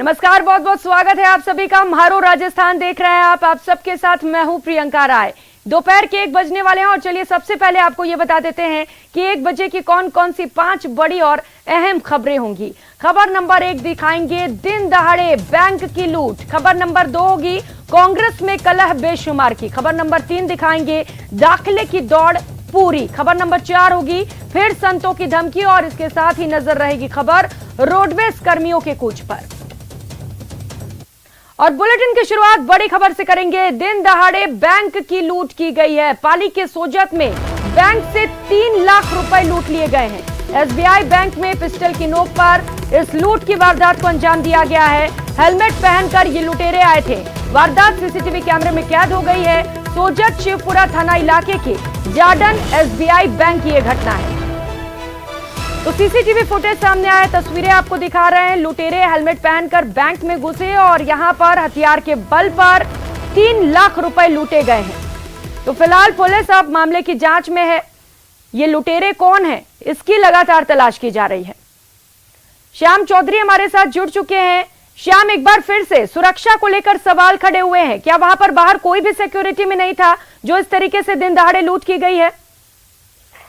नमस्कार, बहुत बहुत स्वागत है आप सभी का। म्हारो राजस्थान देख रहे हैं आप सबके साथ मैं हूं प्रियंका राय। दोपहर के 1 बजने वाले हैं और चलिए सबसे पहले आपको ये बता देते हैं कि 1 बजे की कौन कौन सी 5 बड़ी और अहम खबरें होंगी। खबर नंबर 1 दिखाएंगे दिन दहाड़े बैंक की लूट। खबर नंबर 2 होगी कांग्रेस में कलह बेशुमार की। खबर नंबर 3 दिखाएंगे दाखिले की दौड़ पूरी। खबर नंबर 4 होगी फिर संतों की धमकी और इसके साथ ही नजर रहेगी खबर रोडवेज कर्मियों के कूच पर। और बुलेटिन की शुरुआत बड़ी खबर से करेंगे। दिन दहाड़े बैंक की लूट की गई है। पाली के सोजत में बैंक से 3 लाख रुपए लूट लिए गए हैं। एसबीआई बैंक में पिस्टल की नोक पर इस लूट की वारदात को अंजाम दिया गया है। हेलमेट पहनकर ये लुटेरे आए थे। वारदात सीसीटीवी कैमरे में कैद हो गई है। सोजत शिवपुरा थाना इलाके के जार्डन एसबीआई बैंक की यह घटना है। तो सीसीटीवी फुटेज सामने आए, तस्वीरें आपको दिखा रहे हैं। लुटेरे हेलमेट पहनकर बैंक में घुसे और यहां पर हथियार के बल पर 3 लाख रुपए लूटे गए हैं। तो फिलहाल पुलिस अब मामले की जांच में है। ये लुटेरे कौन है इसकी लगातार तलाश की जा रही है। श्याम चौधरी हमारे साथ जुड़ चुके हैं। श्याम, एक बार फिर से सुरक्षा को लेकर सवाल खड़े हुए हैं। क्या वहां पर बाहर कोई भी सिक्योरिटी में नहीं था जो इस तरीके से दिन दहाड़े लूट की गई है?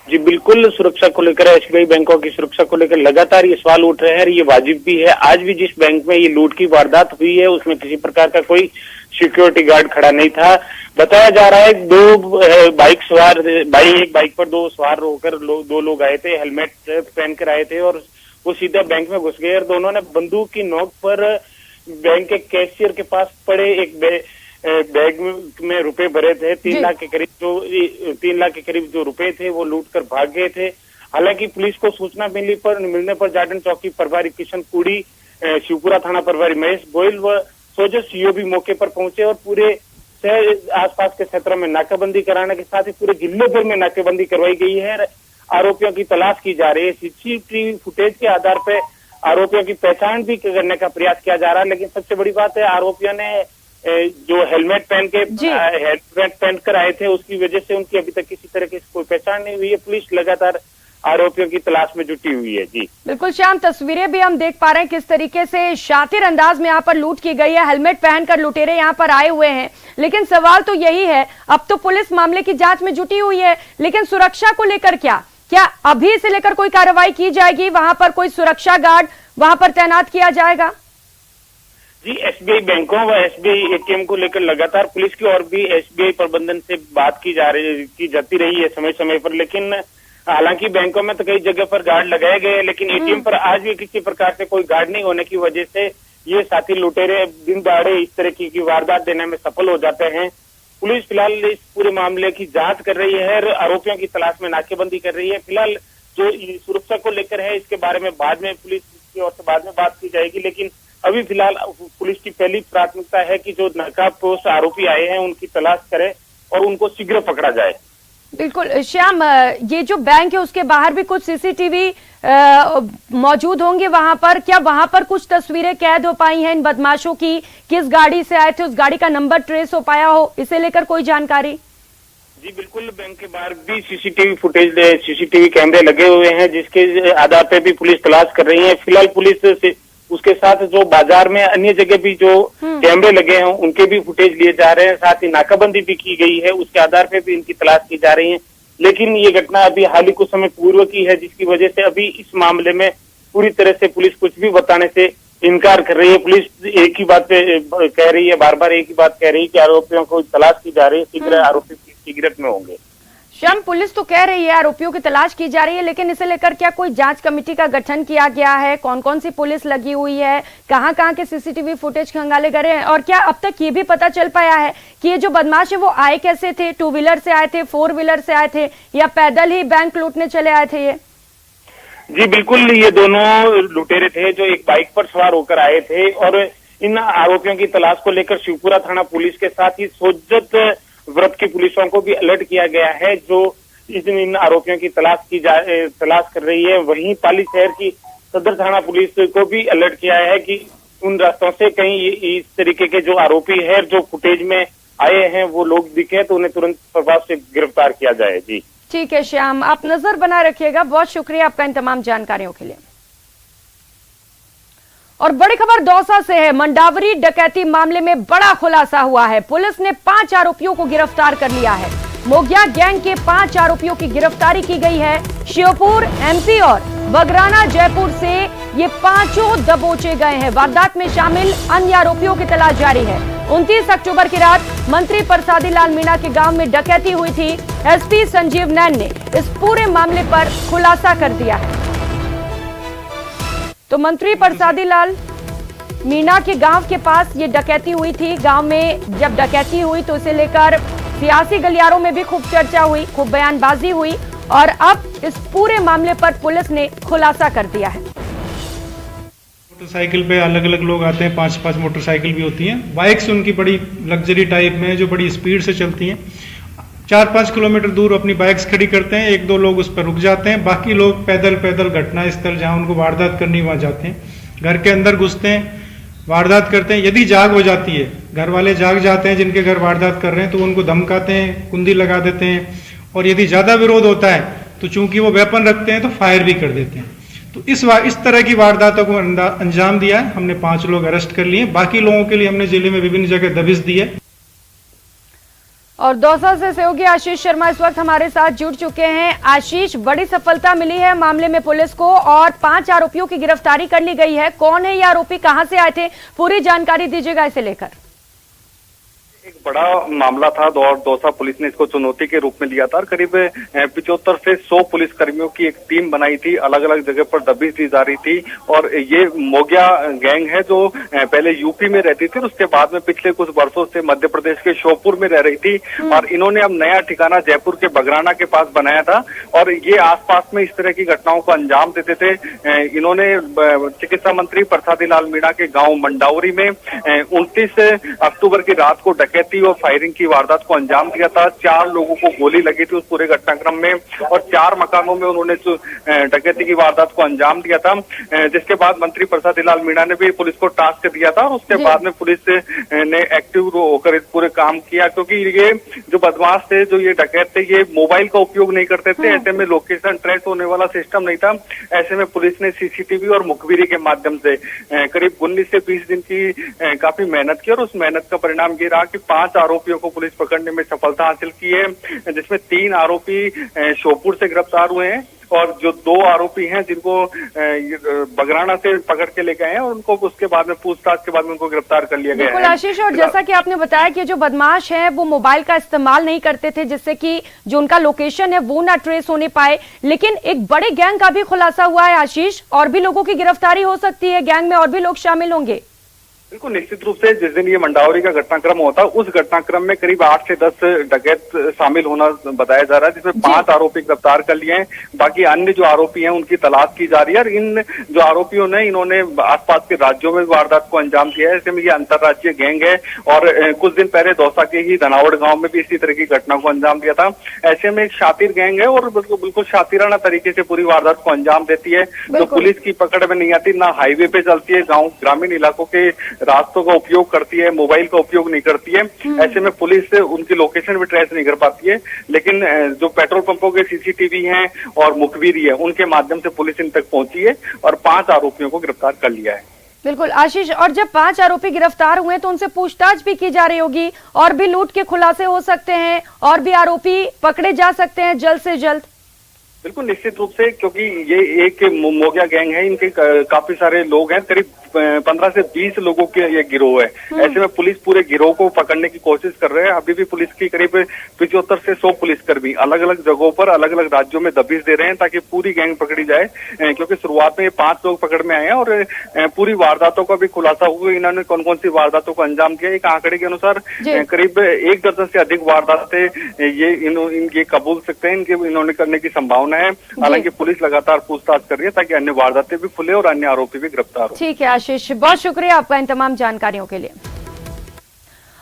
जी बिल्कुल, सुरक्षा को लेकर एसबीआई बैंकों की सुरक्षा को लेकर लगातार ये सवाल उठ रहे हैं। ये वाजिब भी है। आज भी जिस बैंक में ये लूट की वारदात हुई है उसमें किसी प्रकार का कोई सिक्योरिटी गार्ड खड़ा नहीं था। बताया जा रहा है एक बाइक पर 2 सवार होकर 2 लोग आए थे, हेलमेट पहनकर आए थे और वो सीधा बैंक में घुस गए और दोनों ने बंदूक की नोक पर बैंक के कैशियर के पास पड़े एक बैग में रुपए भरे थे। 3 लाख के करीब जो रुपए थे वो लूट कर भाग गए थे। हालांकि पुलिस को सूचना मिलने पर जार्डन चौकी प्रभारी किशन कुड़ी, शिवपुरा थाना प्रभारी महेश गोयल व सोजत सीओ भी मौके पर पहुंचे और पूरे शहर आसपास के क्षेत्रों में नाकाबंदी कराने के साथ ही पूरे जिले भर में नाकाबंदी करवाई गई है। आरोपियों की तलाश की जा रही है। सीसीटीवी फुटेज के आधार पर आरोपियों की पहचान भी करने का प्रयास किया जा रहा है। लेकिन सबसे बड़ी बात है, आरोपियों ने जो हेलमेट पहन कर आए थे उसकी वजह से उनकी अभी तक किसी तरह की कोई पहचान नहीं हुई है। पुलिस लगातार आरोपियों की तलाश में जुटी हुई है। जी बिल्कुल श्याम, तस्वीरें भी हम देख पा रहे हैं किस तरीके से शातिर अंदाज में यहाँ पर लूट की गई है। हेलमेट पहनकर लुटेरे यहाँ पर आए हुए हैं। लेकिन सवाल तो यही है, अब तो पुलिस मामले की जांच में जुटी हुई है, लेकिन सुरक्षा को लेकर क्या अभी से लेकर कोई कार्रवाई की जाएगी? वहां पर कोई सुरक्षा गार्ड वहां पर तैनात किया जाएगा? जी, एसबीआई बैंकों व एसबीआई एटीएम को लेकर लगातार पुलिस की और भी एसबीआई प्रबंधन से बात की जाती रही है समय समय पर। लेकिन हालांकि बैंकों में तो कई जगह पर गार्ड लगाए गए हैं, लेकिन एटीएम पर आज भी किसी प्रकार से कोई गार्ड नहीं होने की वजह से ये साथी लुटेरे दिन दहाड़े इस तरह की वारदात देने में सफल हो जाते हैं। पुलिस फिलहाल इस पूरे मामले की जांच कर रही है और आरोपियों की तलाश में नाकेबंदी कर रही है। फिलहाल जो सुरक्षा को लेकर है इसके बारे में बाद में पुलिस की ओर से बाद में बात की जाएगी। लेकिन अभी फिलहाल पुलिस की पहली प्राथमिकता है कि जो नकाबपोश आरोपी आए हैं उनकी तलाश करें और उनको शीघ्र पकड़ा जाए। बिल्कुल श्याम, ये जो बैंक है उसके बाहर भी कुछ सीसीटीवी मौजूद होंगे वहां पर। क्या वहां पर कुछ तस्वीरें कैद हो पाई हैं इन बदमाशों की? किस गाड़ी से आए थे, उस गाड़ी का नंबर ट्रेस हो पाया हो, इसे लेकर कोई जानकारी? जी बिल्कुल, बैंक के बाहर भी सीसीटीवी कैमरे लगे हुए हैं जिसके आधार पर भी पुलिस तलाश कर रही है। फिलहाल पुलिस उसके साथ जो बाजार में अन्य जगह भी जो कैमरे लगे हैं उनके भी फुटेज लिए जा रहे हैं। साथ ही नाकाबंदी भी की गई है, उसके आधार पर भी इनकी तलाश की जा रही है। लेकिन ये घटना अभी हाल ही कुछ समय पूर्व की है जिसकी वजह से अभी इस मामले में पूरी तरह से पुलिस कुछ भी बताने से इनकार कर रही है। पुलिस एक ही बात कह रही है, बार बार एक ही बात कह रही है कि आरोपियों को तलाश की जा रही है, शीघ्र आरोपी शीघ्र में होंगे। श्याम, पुलिस तो कह रही है आरोपियों की तलाश की जा रही है, लेकिन इसे लेकर क्या कोई जांच कमेटी का गठन किया गया है? कौन कौन सी पुलिस लगी हुई है? कहां कहां के सीसीटीवी फुटेज खंगाले गए हैं? और क्या अब तक ये भी पता चल पाया है कि ये जो बदमाश है वो आए कैसे थे? 2 व्हीलर से आए थे, 4 व्हीलर से आए थे या पैदल ही बैंक लूटने चले आए थे ये? जी बिल्कुल, ये दोनों लुटेरे थे जो एक बाइक पर सवार होकर आए थे और इन आरोपियों की तलाश को लेकर शिवपुरा थाना पुलिस के साथ ही सोजत व्रत की पुलिसों को भी अलर्ट किया गया है जो इन आरोपियों की तलाश कर रही है। वहीं पाली शहर की सदर थाना पुलिस को भी अलर्ट किया है कि उन रास्तों से कहीं इस तरीके के जो आरोपी है जो फुटेज में आए हैं वो लोग दिखे तो उन्हें तुरंत प्रभाव से गिरफ्तार किया जाए। जी ठीक है श्याम, आप नजर बनाए रखिएगा। बहुत शुक्रिया आपका इन तमाम जानकारियों के लिए। और बड़ी खबर दौसा से है। मंडावरी डकैती मामले में बड़ा खुलासा हुआ है। पुलिस ने 5 आरोपियों को गिरफ्तार कर लिया है। मोगिया गैंग के 5 आरोपियों की गिरफ्तारी की गई है। श्योपुर एमपी और बगराना जयपुर से ये पांचों दबोचे गए हैं। वारदात में शामिल अन्य आरोपियों की तलाश जारी है। 29 अक्टूबर की रात मंत्री परसादी लाल मीणा के गांव में डकैती हुई थी। एसपी संजीव नैन ने इस पूरे मामले पर खुलासा कर दिया है। तो मंत्री परसादी लाल मीणा के गांव के पास ये डकैती हुई थी। गांव में जब डकैती हुई तो इसे लेकर सियासी गलियारों में भी खूब चर्चा हुई, खूब बयानबाजी हुई और अब इस पूरे मामले पर पुलिस ने खुलासा कर दिया है। मोटरसाइकिल पे अलग अलग लोग आते हैं, 5-5 मोटरसाइकिल भी होती हैं। बाइक्स उनकी बड़ी लग्जरी टाइप में जो बड़ी स्पीड से चलती हैं। 4-5 किलोमीटर दूर अपनी बाइक्स खड़ी करते हैं, 1-2 लोग उस पर रुक जाते हैं, बाकी लोग पैदल घटनास्थल जहां उनको वारदात करनी वहां जाते हैं। घर के अंदर घुसते हैं, वारदात करते हैं। यदि जाग हो जाती है, घर वाले जाग जाते हैं जिनके घर वारदात कर रहे हैं, तो उनको धमकाते हैं, कुंडी लगा देते हैं और यदि ज्यादा विरोध होता है तो चूंकि वो वेपन रखते हैं तो फायर भी कर देते हैं। तो इस तरह की वारदातों को अंजाम दिया है। हमने 5 लोग अरेस्ट कर लिए। बाकी लोगों के लिए हमने जिले में विभिन्न जगह दबिश दी है। और दौसा से सहयोगी आशीष शर्मा इस वक्त हमारे साथ जुड़ चुके हैं। आशीष, बड़ी सफलता मिली है मामले में पुलिस को और 5 आरोपियों की गिरफ्तारी कर ली गई है। कौन है ये आरोपी, कहां से आए थे, पूरी जानकारी दीजिएगा इसे लेकर। एक बड़ा मामला था और दौसा पुलिस ने इसको चुनौती के रूप में लिया था। करीब 75 से 100 पुलिस कर्मियों की एक टीम बनाई थी, अलग अलग जगह पर दबिश दी जा रही थी। और ये मोगिया गैंग है जो पहले यूपी में रहती थी और उसके बाद में पिछले कुछ वर्षों से मध्य प्रदेश के श्योपुर में रह रही थी और इन्होंने अब नया ठिकाना जयपुर के बगराना के पास बनाया था और ये आसपास में इस तरह की घटनाओं को अंजाम देते थे। इन्होंने चिकित्सा मंत्री परसादी लाल मीणा के गाँव मंडावरी में 29 अक्टूबर की रात को डकैती और फायरिंग की वारदात को अंजाम दिया था। 4 लोगों को गोली लगी थी उस पूरे घटनाक्रम में और 4 मकानों में उन्होंने डकैती की वारदात को अंजाम दिया था। जिसके बाद मंत्री परसादी लाल मीणा ने भी पुलिस को टास्क दिया था और उसके बाद में पुलिस ने एक्टिव होकर इस पूरे काम किया, क्योंकि ये जो बदमाश थे, जो ये डकैत थे, ये मोबाइल का उपयोग नहीं करते थे। ऐसे में लोकेशन ट्रेस होने वाला सिस्टम नहीं था। ऐसे में पुलिस ने सीसीटीवी और मुखबिरी के माध्यम से करीब 19 से 20 दिन की काफी मेहनत की और उस मेहनत का परिणाम ये रहा कि 5 आरोपियों को पुलिस पकड़ने में सफलता हासिल की है, जिसमें 3 आरोपी श्योपुर से गिरफ्तार हुए हैं और जो 2 आरोपी हैं जिनको बगराना से पकड़ के ले गए हैं और उनको उसके बाद में पूछताछ के बाद में उनको गिरफ्तार कर लिया गया है। आशीष, और जैसा कि आपने बताया कि जो बदमाश हैं वो मोबाइल का इस्तेमाल नहीं करते थे, जिससे कि जो उनका लोकेशन है वो ना ट्रेस होने पाए, लेकिन एक बड़े गैंग का भी खुलासा हुआ है आशीष। और भी लोगों की गिरफ्तारी हो सकती है, गैंग में और भी लोग शामिल होंगे। बिल्कुल निश्चित रूप से जिस दिन ये मंडावरी का घटनाक्रम होता है उस घटनाक्रम में करीब 8 से 10 डकैत शामिल होना बताया जा रहा है, जिसमें 5 आरोपी गिरफ्तार कर लिए हैं। बाकी अन्य जो आरोपी हैं उनकी तलाश की जा रही है और इन जो आरोपियों ने इन्होंने आसपास के राज्यों में वारदात को अंजाम दिया है। ऐसे में ये अंतर्राज्यीय गैंग है और कुछ दिन पहले दौसा के ही धनावड़ गाँव में भी इसी तरह की घटना को अंजाम दिया था। ऐसे में एक शातिर गैंग है और बिल्कुल शातिराना तरीके से पूरी वारदात को अंजाम देती है, जो पुलिस की पकड़ में नहीं आती, ना हाईवे पे चलती है, गाँव ग्रामीण इलाकों के रास्तों का उपयोग करती है, मोबाइल का उपयोग नहीं करती है। ऐसे में पुलिस उनकी लोकेशन भी ट्रेस नहीं कर पाती है, लेकिन जो पेट्रोल पंपों के सीसीटीवी हैं और मुखबिरी है उनके माध्यम से पुलिस इन तक पहुंची है और 5 आरोपियों को गिरफ्तार कर लिया है। बिल्कुल आशीष, और जब 5 आरोपी गिरफ्तार हुए तो उनसे पूछताछ भी की जा रही होगी और भी लूट के खुलासे हो सकते हैं और भी आरोपी पकड़े जा सकते हैं जल्द से जल्द। बिल्कुल निश्चित रूप से, क्योंकि ये एक मोगिया गैंग है, इनके काफी सारे लोग हैं, करीब 15 से 20 लोगों के ये गिरोह है। ऐसे में पुलिस पूरे गिरोह को पकड़ने की कोशिश कर रहे हैं। अभी भी पुलिस की करीब 75 से 100 पुलिसकर्मी अलग अलग जगहों पर अलग अलग राज्यों में दबिश दे रहे हैं ताकि पूरी गैंग पकड़ी जाए, क्योंकि शुरुआत में ये 5 लोग पकड़ में आए हैं और पूरी वारदातों का भी खुलासा हुआ। इन्होंने कौन कौन सी वारदातों को अंजाम दिया, एक आंकड़े के अनुसार करीब 1 दर्जन से अधिक वारदातें ये कबूल सकते हैं, इन्होंने करने की संभावना है। हालांकि पुलिस लगातार पूछताछ कर रही है ताकि अन्य वारदातें भी खुले और अन्य आरोपी भी गिरफ्तार हो। ठीक है आशीष, बहुत शुक्रिया आपका इन तमाम जानकारियों के लिए।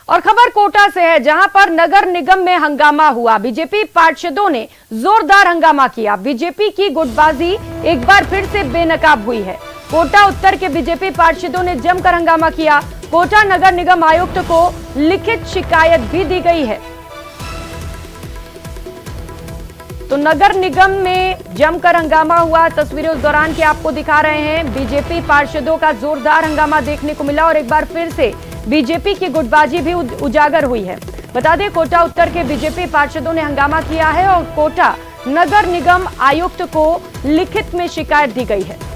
और खबर कोटा से है, जहां पर नगर निगम में हंगामा हुआ। बीजेपी पार्षदों ने जोरदार हंगामा किया। बीजेपी की गुटबाजी एक बार फिर से बेनकाब हुई है। कोटा उत्तर के बीजेपी पार्षदों ने जमकर हंगामा किया। कोटा नगर निगम आयुक्त को लिखित शिकायत भी दी गई है। तो नगर निगम में जमकर हंगामा हुआ। तस्वीरें उस दौरान की आपको दिखा रहे हैं। बीजेपी पार्षदों का जोरदार हंगामा देखने को मिला और एक बार फिर से बीजेपी की गुटबाजी भी उजागर हुई है। बता दें, कोटा उत्तर के बीजेपी पार्षदों ने हंगामा किया है और कोटा नगर निगम आयुक्त को लिखित में शिकायत दी गई है।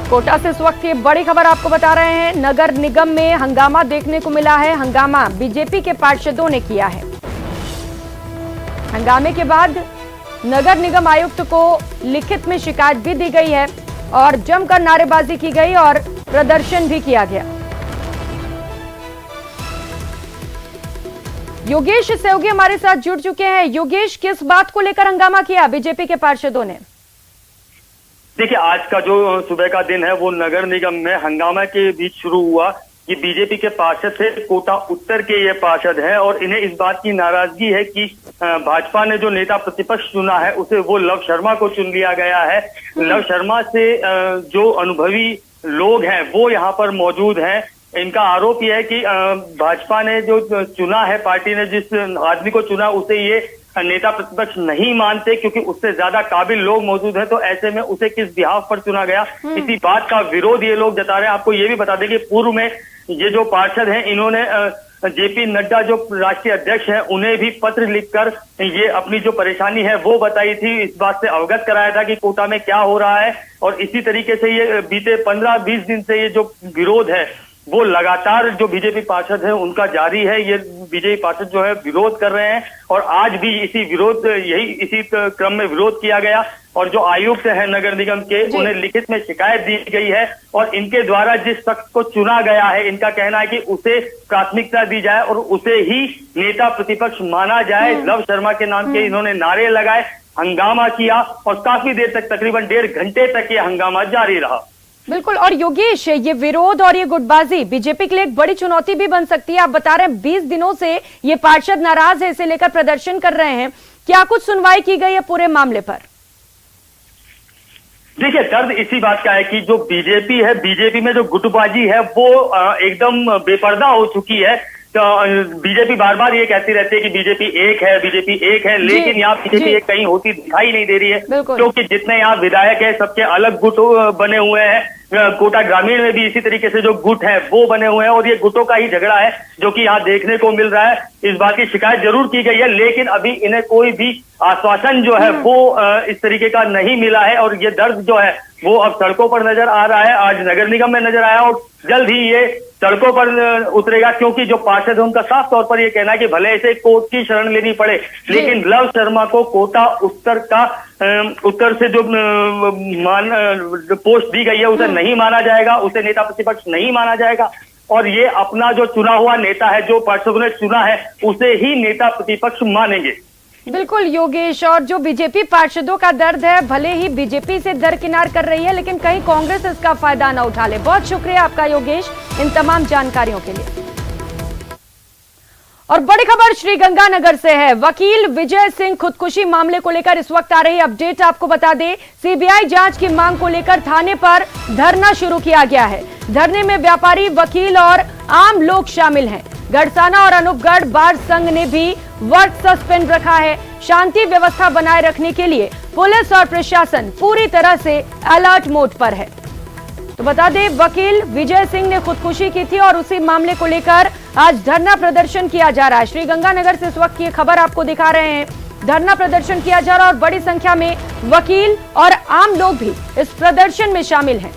कोटा से इस वक्त की बड़ी खबर आपको बता रहे हैं। नगर निगम में हंगामा देखने को मिला है। हंगामा बीजेपी के पार्षदों ने किया है। हंगामे के बाद नगर निगम आयुक्त को लिखित में शिकायत भी दी गई है और जमकर नारेबाजी की गई और प्रदर्शन भी किया गया। योगेश सेवगी हमारे साथ जुड़ चुके हैं। योगेश, किस बात को लेकर हंगामा किया बीजेपी के पार्षदों ने? देखिए, आज का जो सुबह का दिन है वो नगर निगम में हंगामा के बीच शुरू हुआ। ये बीजेपी के पार्षद थे, कोटा उत्तर के ये पार्षद हैं और इन्हें इस बात की नाराजगी है कि भाजपा ने जो नेता प्रतिपक्ष चुना है उसे वो लव शर्मा को चुन लिया गया है। लव शर्मा से जो अनुभवी लोग हैं वो यहाँ पर मौजूद हैं। इनका आरोप यह है कि भाजपा ने जो चुना है, पार्टी ने जिस आदमी को चुना उसे ये नेता प्रतिपक्ष नहीं मानते क्योंकि उससे ज्यादा काबिल लोग मौजूद हैं। तो ऐसे में उसे किस बिहाफ पर चुना गया, इसी बात का विरोध ये लोग जता रहे हैं। आपको ये भी बता दें कि पूर्व में ये जो पार्षद हैं इन्होंने जेपी नड्डा जो राष्ट्रीय अध्यक्ष हैं उन्हें भी पत्र लिखकर ये अपनी जो परेशानी है वो बताई थी, इस बात से अवगत कराया था कि कोटा में क्या हो रहा है। और इसी तरीके से ये बीते 15-20 दिन से ये जो विरोध है वो लगातार जो बीजेपी पार्षद है उनका जारी है। ये बीजेपी पार्षद जो है विरोध कर रहे हैं और आज भी इसी क्रम में विरोध किया गया और जो आयुक्त है नगर निगम के उन्हें लिखित में शिकायत दी गई है और इनके द्वारा जिस शख्स को चुना गया है इनका कहना है कि उसे प्राथमिकता दी जाए और उसे ही नेता प्रतिपक्ष माना जाए। लव शर्मा के नाम के इन्होंने नारे लगाए, हंगामा किया और काफी देर तक, तकरीबन 1.5 घंटे तक ये हंगामा जारी रहा। बिल्कुल। और योगेश, ये विरोध और ये गुटबाजी बीजेपी के लिए एक बड़ी चुनौती भी बन सकती है। आप बता रहे हैं 20 दिनों से ये पार्षद नाराज है, इसे लेकर प्रदर्शन कर रहे हैं। क्या कुछ सुनवाई की गई है पूरे मामले पर? देखिए, दर्द इसी बात का है कि जो बीजेपी है, बीजेपी में जो गुटबाजी है वो एकदम बेपर्दा हो चुकी है। तो बीजेपी बार बार ये कहती रहती है कि बीजेपी एक है, बीजेपी एक है, लेकिन यहाँ बीजेपी एक कहीं होती दिखाई नहीं दे रही है क्योंकि जितने यहाँ विधायक है सबके अलग गुट बने हुए हैं। कोटा ग्रामीण में भी इसी तरीके से जो गुट है वो बने हुए हैं और ये गुटों का ही झगड़ा है जो कि यहाँ देखने को मिल रहा है। इस बात की शिकायत जरूर की गई है लेकिन अभी इन्हें कोई भी आश्वासन जो है वो इस तरीके का नहीं मिला है और ये दर्द जो है वो अब सड़कों पर नजर आ रहा है। आज नगर निगम में नजर आया और जल्द ही ये सड़कों पर उतरेगा क्योंकि जो पार्षद है उनका साफ तौर पर ये कहना है कि भले इसे कोर्ट की शरण लेनी पड़े लेकिन लव शर्मा को कोटा उत्तर से जो पोस्ट दी गई है उसे नहीं माना जाएगा, उसे नेता प्रतिपक्ष नहीं माना जाएगा और ये अपना जो चुना हुआ नेता है, जो पार्षदों ने चुना है, उसे ही नेता प्रतिपक्ष मानेंगे। बिल्कुल योगेश, और जो बीजेपी पार्षदों का दर्द है, भले ही बीजेपी से दरकिनार कर रही है लेकिन कहीं कांग्रेस इसका फायदा न उठा ले। बहुत शुक्रिया आपका योगेश इन तमाम जानकारियों के लिए। और बड़ी खबर श्रीगंगानगर से है। वकील विजय सिंह खुदकुशी मामले को लेकर इस वक्त आ रही अपडेट आपको बता दें। सीबीआई जांच की मांग को लेकर थाने पर धरना शुरू किया गया है। धरने में व्यापारी, वकील और आम लोग शामिल हैं। गढ़साना और अनूपगढ़ बार संघ ने भी वर्क सस्पेंड रखा है। शांति व्यवस्था बनाए रखने के लिए पुलिस और प्रशासन पूरी तरह से अलर्ट मोड पर है। तो बता दें, वकील विजय सिंह ने खुदकुशी की थी और उसी मामले को लेकर आज धरना प्रदर्शन किया जा रहा है। श्रीगंगानगर से इस वक्त की खबर आपको दिखा रहे हैं। धरना प्रदर्शन किया जा रहा है और बड़ी संख्या में वकील और आम लोग भी इस प्रदर्शन में शामिल हैं।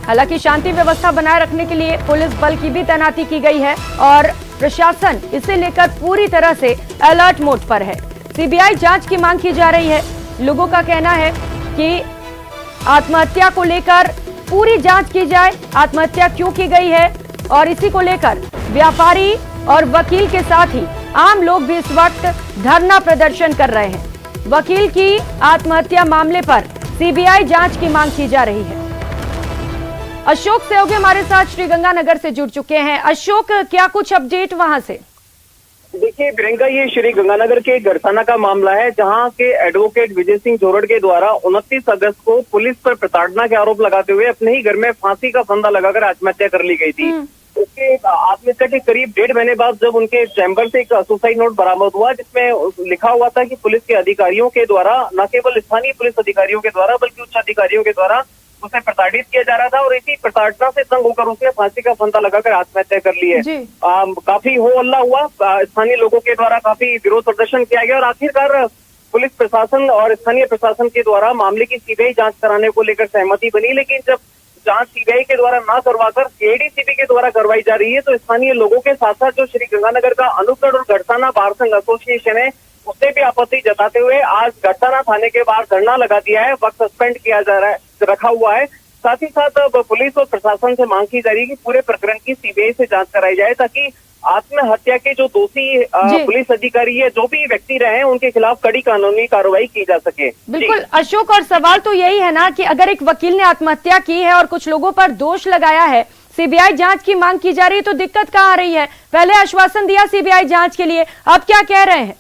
हालांकि शांति व्यवस्था बनाए रखने के लिए पुलिस बल की भी तैनाती की गई है और प्रशासन इसे लेकर पूरी तरह से अलर्ट मोड पर है। सीबीआई जांच की मांग की जा रही है। लोगों का कहना है कि आत्महत्या को लेकर पूरी जांच की जाए, आत्महत्या क्यों की गई है, और इसी को लेकर व्यापारी और वकील के साथ ही आम लोग भी इस वक्त धरना प्रदर्शन कर रहे हैं। वकील की आत्महत्या मामले पर सीबीआई जांच की मांग की जा रही है। अशोक सेवगी हमारे साथ श्रीगंगानगर से जुड़ चुके हैं। अशोक, क्या कुछ अपडेट वहां से? देखिए प्रियंका, ये श्री गंगानगर के गरसाना का मामला है, जहां के एडवोकेट विजय सिंह जोरड़ के द्वारा 29 अगस्त को पुलिस पर प्रताड़ना के आरोप लगाते हुए अपने ही घर में फांसी का फंदा लगाकर आत्महत्या कर ली गई थी। उसके आत्महत्या के करीब 1.5 महीने बाद जब उनके चैम्बर से एक सुसाइड नोट बरामद हुआ, जिसमें लिखा हुआ था कि पुलिस के अधिकारियों के द्वारा, न केवल स्थानीय पुलिस अधिकारियों के द्वारा बल्कि उच्च अधिकारियों के द्वारा उसे प्रताड़ित किया जा रहा था और इसी प्रताड़ना से तंग होकर उसने फांसी का फंदा लगाकर आत्महत्या कर ली है। काफी हो हल्ला हुआ, स्थानीय लोगों के द्वारा काफी विरोध प्रदर्शन किया गया और आखिरकार पुलिस प्रशासन और स्थानीय प्रशासन के द्वारा मामले की सीबीआई जांच कराने को लेकर सहमति बनी। लेकिन जब जांच सीबीआई के द्वारा ना करवाकर सीआईडी के द्वारा करवाई जा रही है, तो स्थानीय लोगों के साथ साथ जो श्री गंगानगर का अनुगढ़ और गरसाना बार संघ एसोसिएशन है, उसने भी आपत्ति जताते हुए आज गरसाना थाने के बाहर धरना लगा दिया है। वक्त सस्पेंड किया जा रहा है, रखा हुआ है। साथ ही साथ पुलिस और प्रशासन से मांग की जा रही है कि पूरे प्रकरण की सीबीआई से जांच कराई जाए, ताकि आत्महत्या के जो दोषी पुलिस अधिकारी है, जो भी व्यक्ति रहे हैं, उनके खिलाफ कड़ी कानूनी कार्रवाई की जा सके। बिल्कुल अशोक, और सवाल तो यही है ना कि अगर एक वकील ने आत्महत्या की है और कुछ लोगों पर दोष लगाया है, सीबीआई जांच की मांग की जा रही है, तो दिक्कत कहाँ आ रही है? पहले आश्वासन दिया सीबीआई जांच के लिए, अब क्या कह रहे हैं,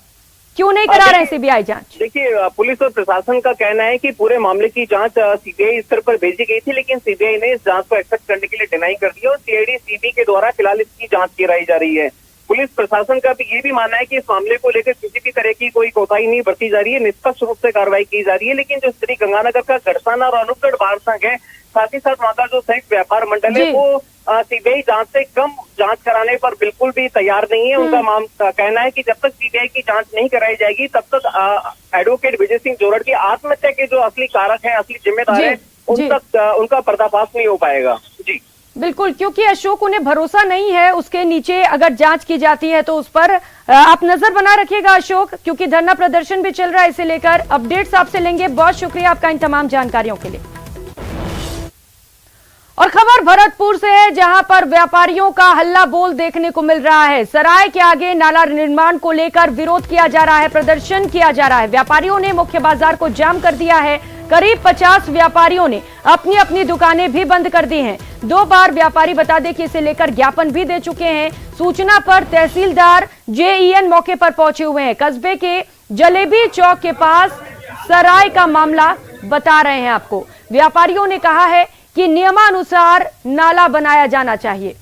क्यों नहीं करा रहे हैं सीबीआई जांच? देखिए, पुलिस और प्रशासन का कहना है कि पूरे मामले की जांच सीबीआई स्तर पर भेजी गई थी, लेकिन सीबीआई ने इस जांच को एक्सेप्ट करने के लिए डिनाई कर दिया और सीआईडी सीबी के द्वारा फिलहाल इसकी जांच कराई जा रही है। पुलिस प्रशासन का भी ये भी मानना है कि इस मामले को लेकर किसी भी तरह की कोई कोताही नहीं बरती जा रही है, निष्पक्ष रूप से कार्रवाई की जा रही है। लेकिन जो श्री गंगानगर का गरसाना और अनुगढ़ बार संघ है, साथ ही साथ वहाँ का जो संयुक्त व्यापार मंडल है, वो सीबीआई जांच से कम जांच कराने पर बिल्कुल भी तैयार नहीं है। उनका कहना है कि जब तक सीबीआई की जांच नहीं कराई जाएगी, तब तक एडवोकेट विजय सिंह जोरड़ की आत्महत्या के जो असली कारक हैं, असली जिम्मेदार है, उन तक उनका पर्दाफाश नहीं हो पाएगा। जी बिल्कुल, क्योंकि अशोक उन्हें भरोसा नहीं है, उसके नीचे अगर जांच की जाती है तो उस पर आप नजर बना रखिएगा अशोक, क्योंकि धरना प्रदर्शन भी चल रहा है, इसे लेकर अपडेट्स आपसे लेंगे। बहुत शुक्रिया आपका इन तमाम जानकारियों के लिए। और खबर भरतपुर से है, जहां पर व्यापारियों का हल्ला बोल देखने को मिल रहा है। सराय के आगे नाला निर्माण को लेकर विरोध किया जा रहा है, प्रदर्शन किया जा रहा है। व्यापारियों ने मुख्य बाजार को जाम कर दिया है। करीब 50 व्यापारियों ने अपनी अपनी दुकानें भी बंद कर दी हैं। 2 बार व्यापारी बता दें कि इसे लेकर ज्ञापन भी दे चुके हैं। सूचना पर तहसीलदार जेईएन मौके पर पहुंचे हुए हैं। कस्बे के जलेबी चौक के पास सराय का मामला बता रहे हैं आपको। व्यापारियों ने कहा है कि नियमानुसार नाला बनाया जाना चाहिए,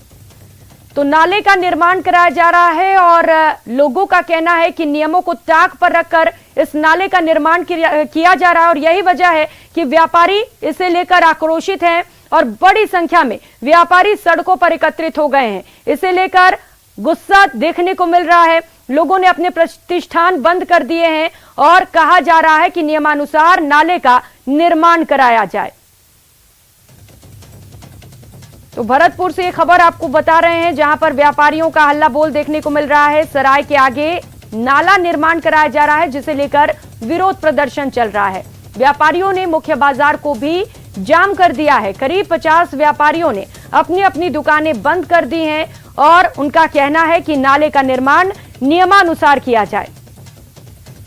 तो नाले का निर्माण कराया जा रहा है और लोगों का कहना है कि नियमों को ताक पर रखकर इस नाले का निर्माण किया जा रहा है और यही वजह है कि व्यापारी इसे लेकर आक्रोशित हैं और बड़ी संख्या में व्यापारी सड़कों पर एकत्रित हो गए हैं। इसे लेकर गुस्सा देखने को मिल रहा है। लोगों ने अपने प्रतिष्ठान बंद कर दिए हैं और कहा जा रहा है कि नियमानुसार नाले का निर्माण कराया जाए। तो भरतपुर से ये खबर आपको बता रहे हैं, जहां पर व्यापारियों का हल्ला बोल देखने को मिल रहा है। सराय के आगे नाला निर्माण कराया जा रहा है, जिसे लेकर विरोध प्रदर्शन चल रहा है। व्यापारियों ने मुख्य बाजार को भी जाम कर दिया है। करीब 50 व्यापारियों ने अपनी अपनी दुकानें बंद कर दी हैं और उनका कहना है कि नाले का निर्माण नियमानुसार किया जाए।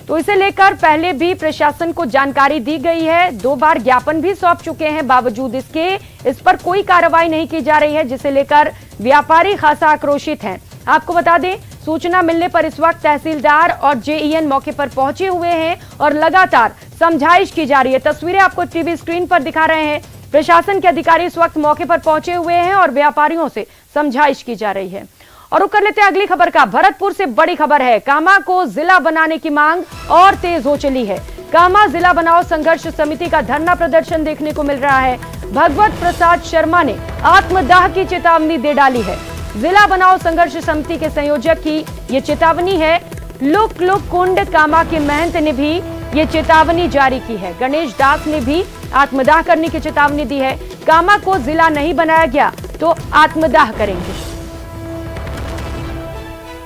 तो इसे लेकर पहले भी प्रशासन को जानकारी दी गई है, 2 बार ज्ञापन भी सौंप चुके हैं। बावजूद इसके इस पर कोई कार्रवाई नहीं की जा रही है, जिसे लेकर व्यापारी खासा आक्रोशित हैं। आपको बता दें, सूचना मिलने पर इस वक्त तहसीलदार और जेईएन मौके पर पहुंचे हुए हैं और लगातार समझाइश की जा रही है। तस्वीरें आपको टीवी स्क्रीन पर दिखा रहे हैं। प्रशासन के अधिकारी इस वक्त मौके पर पहुंचे हुए हैं और व्यापारियों से समझाइश की जा रही है। और रुक कर लेते हैं अगली खबर का। भरतपुर से बड़ी खबर है, कामा को जिला बनाने की मांग और तेज हो चली है। कामा जिला बनाओ संघर्ष समिति का धरना प्रदर्शन देखने को मिल रहा है। भगवत प्रसाद शर्मा ने आत्मदाह की चेतावनी दे डाली है। जिला बनाओ संघर्ष समिति के संयोजक की ये चेतावनी है। लुक लुक कुंड कामा के महंत ने भी ये चेतावनी जारी की है। गणेश दास ने भी आत्मदाह करने की चेतावनी दी है। कामा को जिला नहीं बनाया गया तो आत्मदाह करेंगे।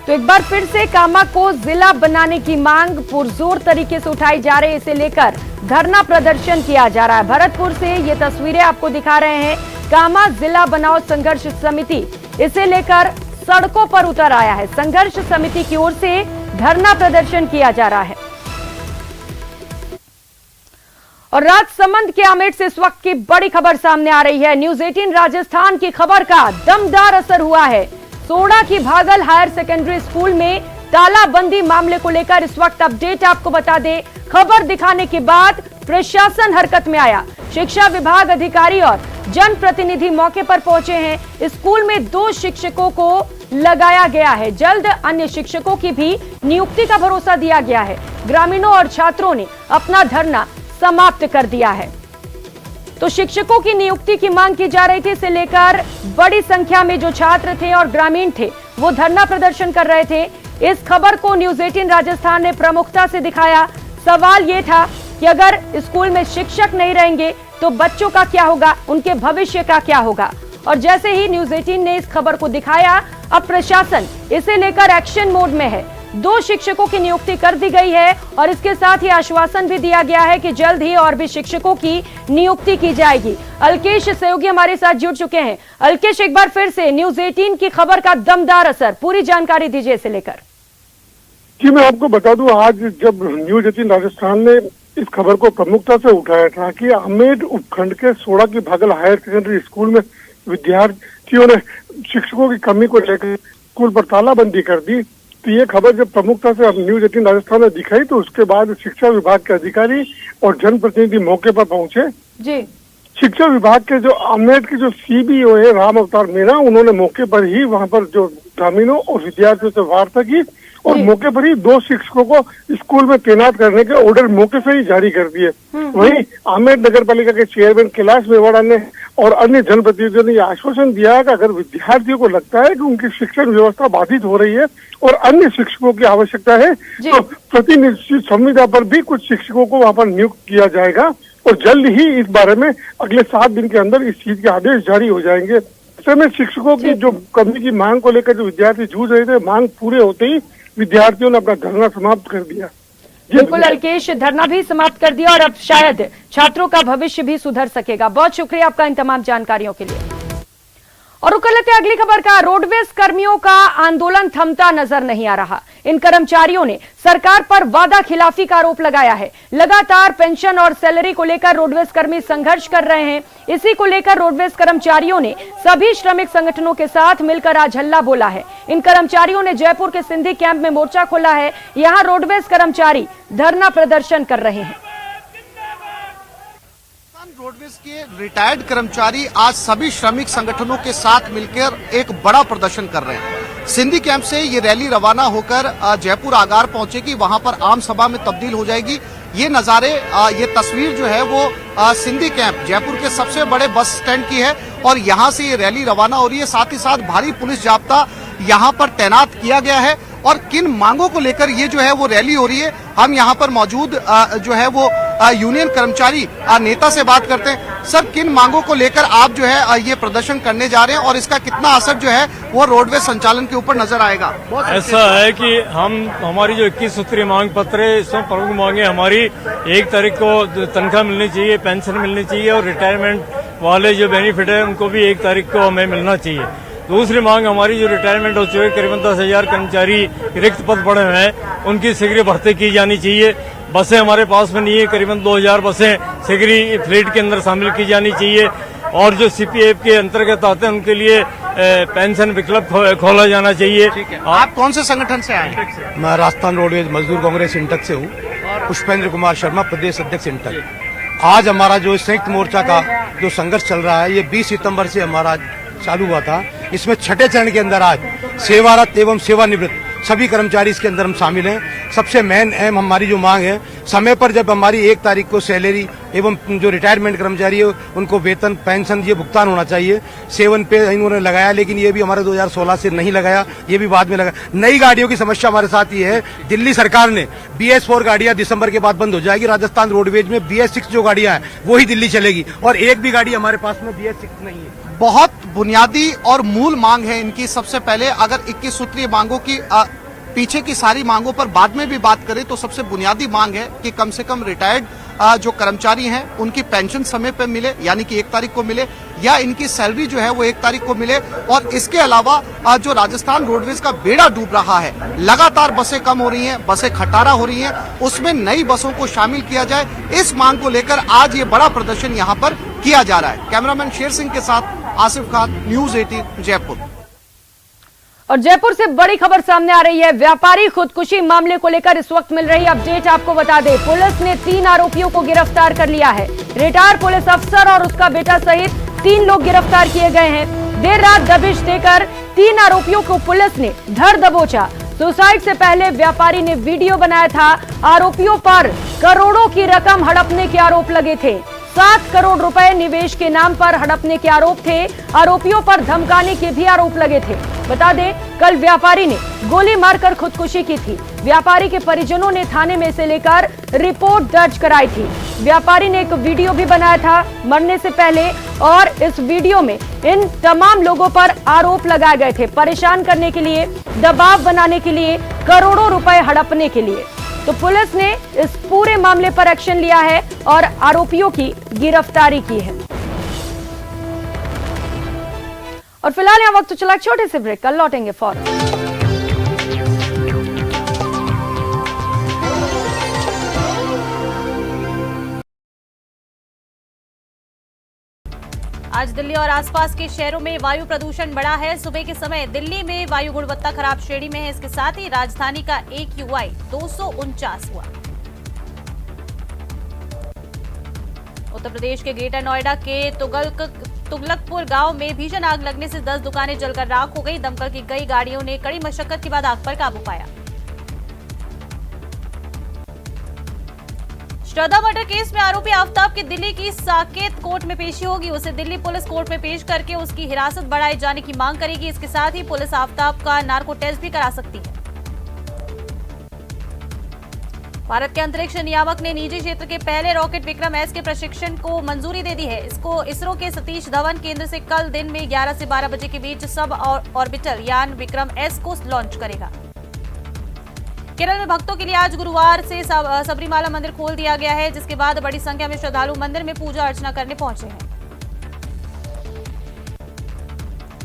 तो एक बार फिर से कामा को जिला बनाने की मांग पुरजोर तरीके से उठाई जा रही है। इसे लेकर धरना प्रदर्शन किया जा रहा है। भरतपुर से ये तस्वीरें आपको दिखा रहे हैं। कामा जिला बनाओ संघर्ष समिति इसे लेकर सड़कों पर उतर आया है। संघर्ष समिति की ओर से धरना प्रदर्शन किया जा रहा है। और राजसमंद के आमेर से इस वक्त की बड़ी खबर सामने आ रही है। न्यूज 18 राजस्थान की खबर का दमदार असर हुआ है। सोडा की भागल हायर सेकेंडरी स्कूल में तालाबंदी मामले को लेकर इस वक्त अपडेट आपको बता दें। खबर दिखाने के बाद प्रशासन हरकत में आया। शिक्षा विभाग अधिकारी और जनप्रतिनिधि मौके पर पहुंचे हैं। स्कूल में 2 शिक्षकों को लगाया गया है। जल्द अन्य शिक्षकों की भी नियुक्ति का भरोसा दिया गया है। ग्रामीणों और छात्रों ने अपना धरना समाप्त कर दिया है। तो शिक्षकों की नियुक्ति की मांग की जा रही थी, इसे लेकर बड़ी संख्या में जो छात्र थे और ग्रामीण थे वो धरना प्रदर्शन कर रहे थे। इस खबर को न्यूज 18 राजस्थान ने प्रमुखता से दिखाया। सवाल ये था कि अगर स्कूल में शिक्षक नहीं रहेंगे तो बच्चों का क्या होगा, उनके भविष्य का क्या होगा। और जैसे ही न्यूज 18 ने इस खबर को दिखाया, अब प्रशासन इसे लेकर एक्शन मोड में है। 2 शिक्षकों की नियुक्ति कर दी गई है और इसके साथ ही आश्वासन भी दिया गया है कि जल्द ही और भी शिक्षकों की नियुक्ति की जाएगी। अलकेश सहयोगी हमारे साथ जुड़ चुके हैं। अलकेश, एक बार फिर से न्यूज 18 की खबर का दमदार असर, पूरी जानकारी दीजिए इसे लेकर। जी, मैं आपको बता दूं, आज जब न्यूज 18 राजस्थान ने इस खबर को प्रमुखता से उठाया था कि अमेठ उपखंड के सोड़ा की भागल हायर सेकेंडरी स्कूल में विद्यार्थियों ने शिक्षकों की कमी को लेकर स्कूल पर तालाबंदी कर दी, तो ये खबर जब प्रमुखता से न्यूज 18 राजस्थान ने दिखाई तो उसके बाद शिक्षा विभाग के अधिकारी और जनप्रतिनिधि मौके पर पहुंचे। जी, शिक्षा विभाग के जो अमेठ के जो सीबीओ है राम अवतार मीणा, उन्होंने मौके पर ही वहां पर जो ग्रामीणों और विद्यार्थियों से वार्ता की और मौके पर ही 2 शिक्षकों को स्कूल में तैनात करने के ऑर्डर मौके से ही जारी कर दिए। वहीं अमेठ नगर पालिका के चेयरमैन कैलाश मेवाड़ा ने और अन्य जनप्रतिनिधियों ने आश्वासन दिया कि अगर विद्यार्थियों को लगता है कि उनकी शिक्षण व्यवस्था बाधित हो रही है और अन्य शिक्षकों की आवश्यकता है तो प्रतिनिधित्व संविदा पर भी कुछ शिक्षकों को वहां पर नियुक्त किया जाएगा और जल्द ही इस बारे में अगले 7 दिन के अंदर इस चीज के आदेश जारी हो जाएंगे। ऐसे में शिक्षकों की जो कमी की मांग को लेकर जो विद्यार्थी जूझ रहे थे, मांग पूरे होते ही विद्यार्थियों ने अपना धरना समाप्त कर दिया। बिल्कुल अलकेश, धरना भी समाप्त कर दिया और अब शायद छात्रों का भविष्य भी सुधर सकेगा। बहुत शुक्रिया आपका इन तमाम जानकारियों के लिए। और रुक लेते हैं अगली खबर का। रोडवेज कर्मियों का आंदोलन थमता नजर नहीं आ रहा। इन कर्मचारियों ने सरकार पर वादा खिलाफी का आरोप लगाया है। लगातार पेंशन और सैलरी को लेकर रोडवेज कर्मी संघर्ष कर रहे हैं। इसी को लेकर रोडवेज कर्मचारियों ने सभी श्रमिक संगठनों के साथ मिलकर आज हल्ला बोला है। इन कर्मचारियों ने जयपुर के सिंधी कैंप में मोर्चा खोला है। यहां रोडवेज कर्मचारी धरना प्रदर्शन कर रहे हैं। रोडवेज के रिटायर्ड कर्मचारी आज सभी श्रमिक संगठनों के साथ मिलकर एक बड़ा प्रदर्शन कर रहे हैं। सिंधी कैंप से ये रैली रवाना होकर जयपुर आगार पहुंचेगी, वहां पर आम सभा में तब्दील हो जाएगी। ये नजारे, ये तस्वीर जो है वो सिंधी कैंप जयपुर के सबसे बड़े बस स्टैंड की है और यहाँ से ये रैली रवाना हो रही है। साथ ही साथ भारी पुलिस जाब्ता यहाँ पर तैनात किया गया है और किन मांगों को लेकर ये जो है वो रैली हो रही है, हम यहाँ पर मौजूद जो है वो यूनियन कर्मचारी नेता से बात करते हैं। सर, किन मांगों को लेकर आप जो है ये प्रदर्शन करने जा रहे हैं और इसका कितना असर जो है वो रोडवेज संचालन के ऊपर नजर आएगा? ऐसा है कि हमारी जो 21 सूत्रीय मांग पत्र है, इसमें प्रमुख मांगे हमारी 1 तारीख को तनख्वाह मिलनी चाहिए, पेंशन मिलनी चाहिए और रिटायरमेंट वाले जो बेनिफिट है उनको भी 1 तारीख को हमें मिलना चाहिए। दूसरी मांग हमारी जो रिटायरमेंट हो चुके करीबन 10,000 कर्मचारी रिक्त पद पड़े हुए हैं, उनकी शीघ्र भर्ती की जानी चाहिए। बसें हमारे पास में नहीं है, करीबन 2,000 बसें शीघ्र फ्लीट के अंदर शामिल की जानी चाहिए और जो सीपीएफ के अंतर्गत आते हैं उनके लिए पेंशन विकल्प खोला जाना चाहिए। आप कौन से संगठन से आए हैं? मैं राजस्थान रोडवेज मजदूर कांग्रेस इंटक से हूँ, पुष्पेंद्र कुमार शर्मा, प्रदेश अध्यक्ष इंटक। आज हमारा जो संयुक्त मोर्चा का जो संघर्ष चल रहा है, ये 20 सितंबर से हमारा चालू हुआ था। इसमें 6ठे चरण के अंदर आज सेवारत एवं सेवानिवृत्त सभी कर्मचारी इसके अंदर हम शामिल हैं। सबसे मेन अहम हमारी जो मांग है, समय पर जब हमारी 1 तारीख को सैलरी एवं जो रिटायरमेंट कर्मचारी है उनको वेतन पेंशन ये भुगतान होना चाहिए। 7 पे इन्होंने लगाया, लेकिन ये भी हमारे 2016 से नहीं लगाया, ये भी बाद में लगा। नई गाड़ियों की समस्या हमारे साथ ये है, दिल्ली सरकार ने BS4 गाड़ियां दिसंबर के बाद बंद हो जाएगी। राजस्थान रोडवेज में BS6 जो गाड़ियां हैं वो ही दिल्ली चलेगी और एक भी गाड़ी हमारे पास में BS6 नहीं है। बहुत बुनियादी और मूल मांग है इनकी। सबसे पहले अगर 21 सूत्रीय मांगों की पीछे की सारी मांगों पर बाद में भी बात करें तो सबसे बुनियादी मांग है कि कम से कम रिटायर्ड जो कर्मचारी हैं उनकी पेंशन समय पर मिले, यानी कि 1 तारीख को मिले, या इनकी सैलरी जो है वो 1 तारीख को मिले। और इसके अलावा जो राजस्थान रोडवेज का बेड़ा डूब रहा है, लगातार बसें कम हो रही हैं, बसें खटारा हो रही हैं, उसमें नई बसों को शामिल किया जाए। इस मांग को लेकर आज ये बड़ा प्रदर्शन यहाँ पर किया जा रहा है। कैमरामैन शेर सिंह के साथ आसिफ खान, न्यूज 18 जयपुर। और जयपुर से बड़ी खबर सामने आ रही है। व्यापारी खुदकुशी मामले को लेकर इस वक्त मिल रही अपडेट आपको बता दें। पुलिस ने 3 आरोपियों को गिरफ्तार कर लिया है। रिटायर्ड पुलिस अफसर और उसका बेटा सहित 3 लोग गिरफ्तार किए गए हैं। देर रात दबिश देकर 3 आरोपियों को पुलिस ने धर दबोचा। सुसाइड से पहले व्यापारी ने वीडियो बनाया था। आरोपियों पर करोड़ों की रकम हड़पने के आरोप लगे थे। 7 करोड़ रुपए निवेश के नाम पर हड़पने के आरोप थे। आरोपियों पर धमकाने के भी आरोप लगे थे। बता दें, कल व्यापारी ने गोली मारकर खुदकुशी की थी। व्यापारी के परिजनों ने थाने में इसे लेकर रिपोर्ट दर्ज कराई थी। व्यापारी ने एक वीडियो भी बनाया था मरने से पहले और इस वीडियो में इन तमाम लोगों पर आरोप लगाए गए थे, परेशान करने के लिए, दबाव बनाने के लिए, करोड़ों रुपए हड़पने के लिए। तो पुलिस ने इस पूरे मामले पर एक्शन लिया है और आरोपियों की गिरफ्तारी की है। और फिलहाल यहां वक्त चला छोटे से ब्रेक, कल लौटेंगे फौरन। आज दिल्ली और आसपास के शहरों में वायु प्रदूषण बढ़ा है। सुबह के समय दिल्ली में वायु गुणवत्ता खराब श्रेणी में है। इसके साथ ही राजधानी का AQI 249 हुआ। उत्तर प्रदेश के ग्रेटर नोएडा के तुगलकपुर गांव में भीषण आग लगने से 10 दुकानें जलकर राख हो गई। दमकल की कई गाड़ियों ने कड़ी मशक्कत के बाद आग पर काबू पाया। श्रद्धा मर्डर केस में आरोपी आफ्ताब की दिल्ली की साकेत कोर्ट में पेशी होगी। उसे दिल्ली पुलिस कोर्ट में पेश करके उसकी हिरासत बढ़ाए जाने की मांग करेगी। इसके साथ ही पुलिस आफ्ताब का नार्को टेस्ट भी करा सकती है। भारत के अंतरिक्ष नियामक ने निजी क्षेत्र के पहले रॉकेट विक्रम एस के प्रशिक्षण को मंजूरी दे दी है। इसको इसरो के सतीश धवन केंद्र से कल दिन में 11 से 12 बजे के बीच सब ऑर्बिटल यान विक्रम एस को लॉन्च करेगा। केरल में भक्तों के लिए आज गुरुवार से सबरीमाला मंदिर खोल दिया गया है, जिसके बाद बड़ी संख्या में श्रद्धालु मंदिर में पूजा अर्चना करने पहुंचे हैं।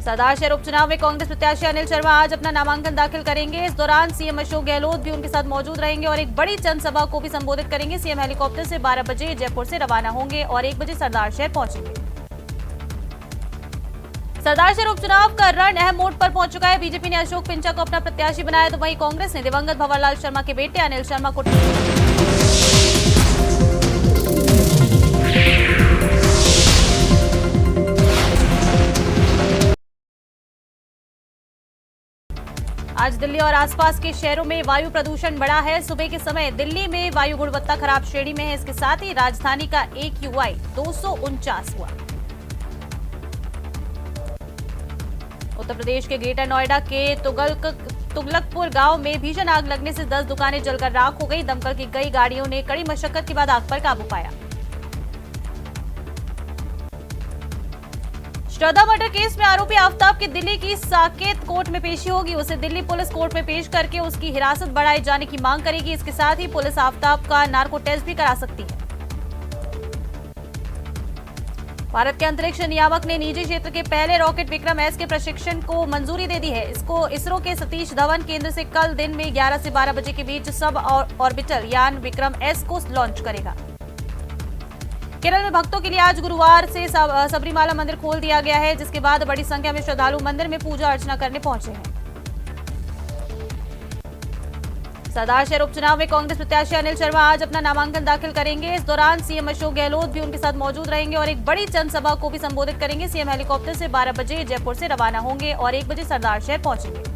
सरदार शहर उपचुनाव में कांग्रेस प्रत्याशी अनिल शर्मा आज अपना नामांकन दाखिल करेंगे। इस दौरान सीएम अशोक गहलोत भी उनके साथ मौजूद रहेंगे और एक बड़ी जनसभा को भी संबोधित करेंगे। सीएम हेलीकॉप्टर से 12 बजे जयपुर से रवाना होंगे और 1 बजे सरदार शहर पहुंचेंगे। सरदार शहर उपचुनाव का रण अहम मोड़ पर पहुंच चुका है। बीजेपी ने अशोक पिंचा को अपना प्रत्याशी बनाया, तो वहीं कांग्रेस ने दिवंगत भंवरलाल शर्मा के बेटे अनिल शर्मा को आज दिल्ली और आसपास के शहरों में वायु प्रदूषण बढ़ा है। सुबह के समय दिल्ली में वायु गुणवत्ता खराब श्रेणी में है। इसके साथ ही राजधानी का AQI 249 हुआ। उत्तर प्रदेश के ग्रेटर नोएडा के तुगलकपुर गांव में भीषण आग लगने से 10 दुकानें जलकर राख हो गई। दमकल की कई गाड़ियों ने कड़ी मशक्कत के बाद आग पर काबू पाया। श्रद्धा मर्डर केस में आरोपी आफ्ताब की दिल्ली की साकेत कोर्ट में पेशी होगी। उसे दिल्ली पुलिस कोर्ट में पेश करके उसकी हिरासत बढ़ाए जाने की मांग करेगी। इसके साथ ही पुलिस आफ्ताब का नार्को टेस्ट भी करा सकती है। भारत के अंतरिक्ष नियामक ने निजी क्षेत्र के पहले रॉकेट विक्रम एस के प्रशिक्षण को मंजूरी दे दी है। इसको इसरो के सतीश धवन केंद्र से कल दिन में 11 से 12 बजे के बीच सब ऑर्बिटल यान विक्रम एस को लॉन्च करेगा। केरल में भक्तों के लिए आज गुरुवार से सबरीमाला मंदिर खोल दिया गया है, जिसके बाद बड़ी संख्या में श्रद्धालु मंदिर में पूजा अर्चना करने पहुंचे हैं। सरदार शहर उपचुनाव में कांग्रेस प्रत्याशी अनिल शर्मा आज अपना नामांकन दाखिल करेंगे। इस दौरान सीएम अशोक गहलोत भी उनके साथ मौजूद रहेंगे और एक बड़ी जनसभा को भी संबोधित करेंगे। सीएम हेलीकॉप्टर से 12 बजे जयपुर से रवाना होंगे और 1 बजे सरदार शहर पहुंचेंगे।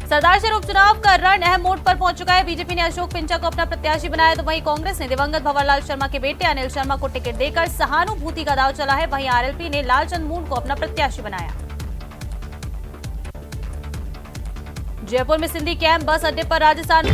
सरदार शहर उपचुनाव का रण अहम मोड़ पर पहुंच चुका है। बीजेपी ने अशोक पिंचा को अपना प्रत्याशी बनाया, तो वहीं कांग्रेस ने दिवंगत भंवरलाल शर्मा के बेटे अनिल शर्मा को टिकट देकर सहानुभूति का दांव चला है। वहीं आरएलपी ने लालचंद मूंड को अपना प्रत्याशी बनाया। जयपुर में सिंधी कैंप बस अड्डे पर राजस्थान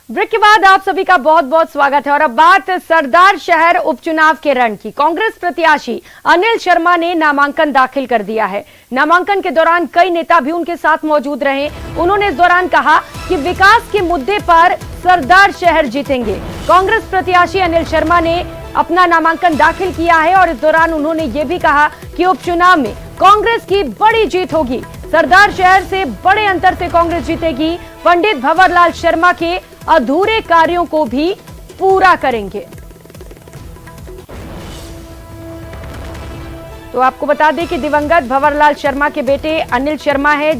ब्रेक के बाद आप सभी का बहुत बहुत स्वागत है। और अब बात सरदार शहर उपचुनाव के रण की। कांग्रेस प्रत्याशी अनिल शर्मा ने नामांकन दाखिल कर दिया है। नामांकन के दौरान कई नेता भी उनके साथ मौजूद रहे। उन्होंने इस दौरान कहा कि विकास के मुद्दे पर सरदार शहर जीतेंगे। कांग्रेस प्रत्याशी अनिल शर्मा ने अपना नामांकन दाखिल किया है और इस दौरान उन्होंने ये भी कहा कि उपचुनाव में कांग्रेस की बड़ी जीत होगी। सरदार शहर से बड़े अंतर से कांग्रेस जीतेगी। पंडित भंवरलाल शर्मा के अधूरे कार्यों को भी पूरा करेंगे। तो आपको बता दें कि दिवंगत भंवरलाल शर्मा के बेटे अनिल शर्मा है,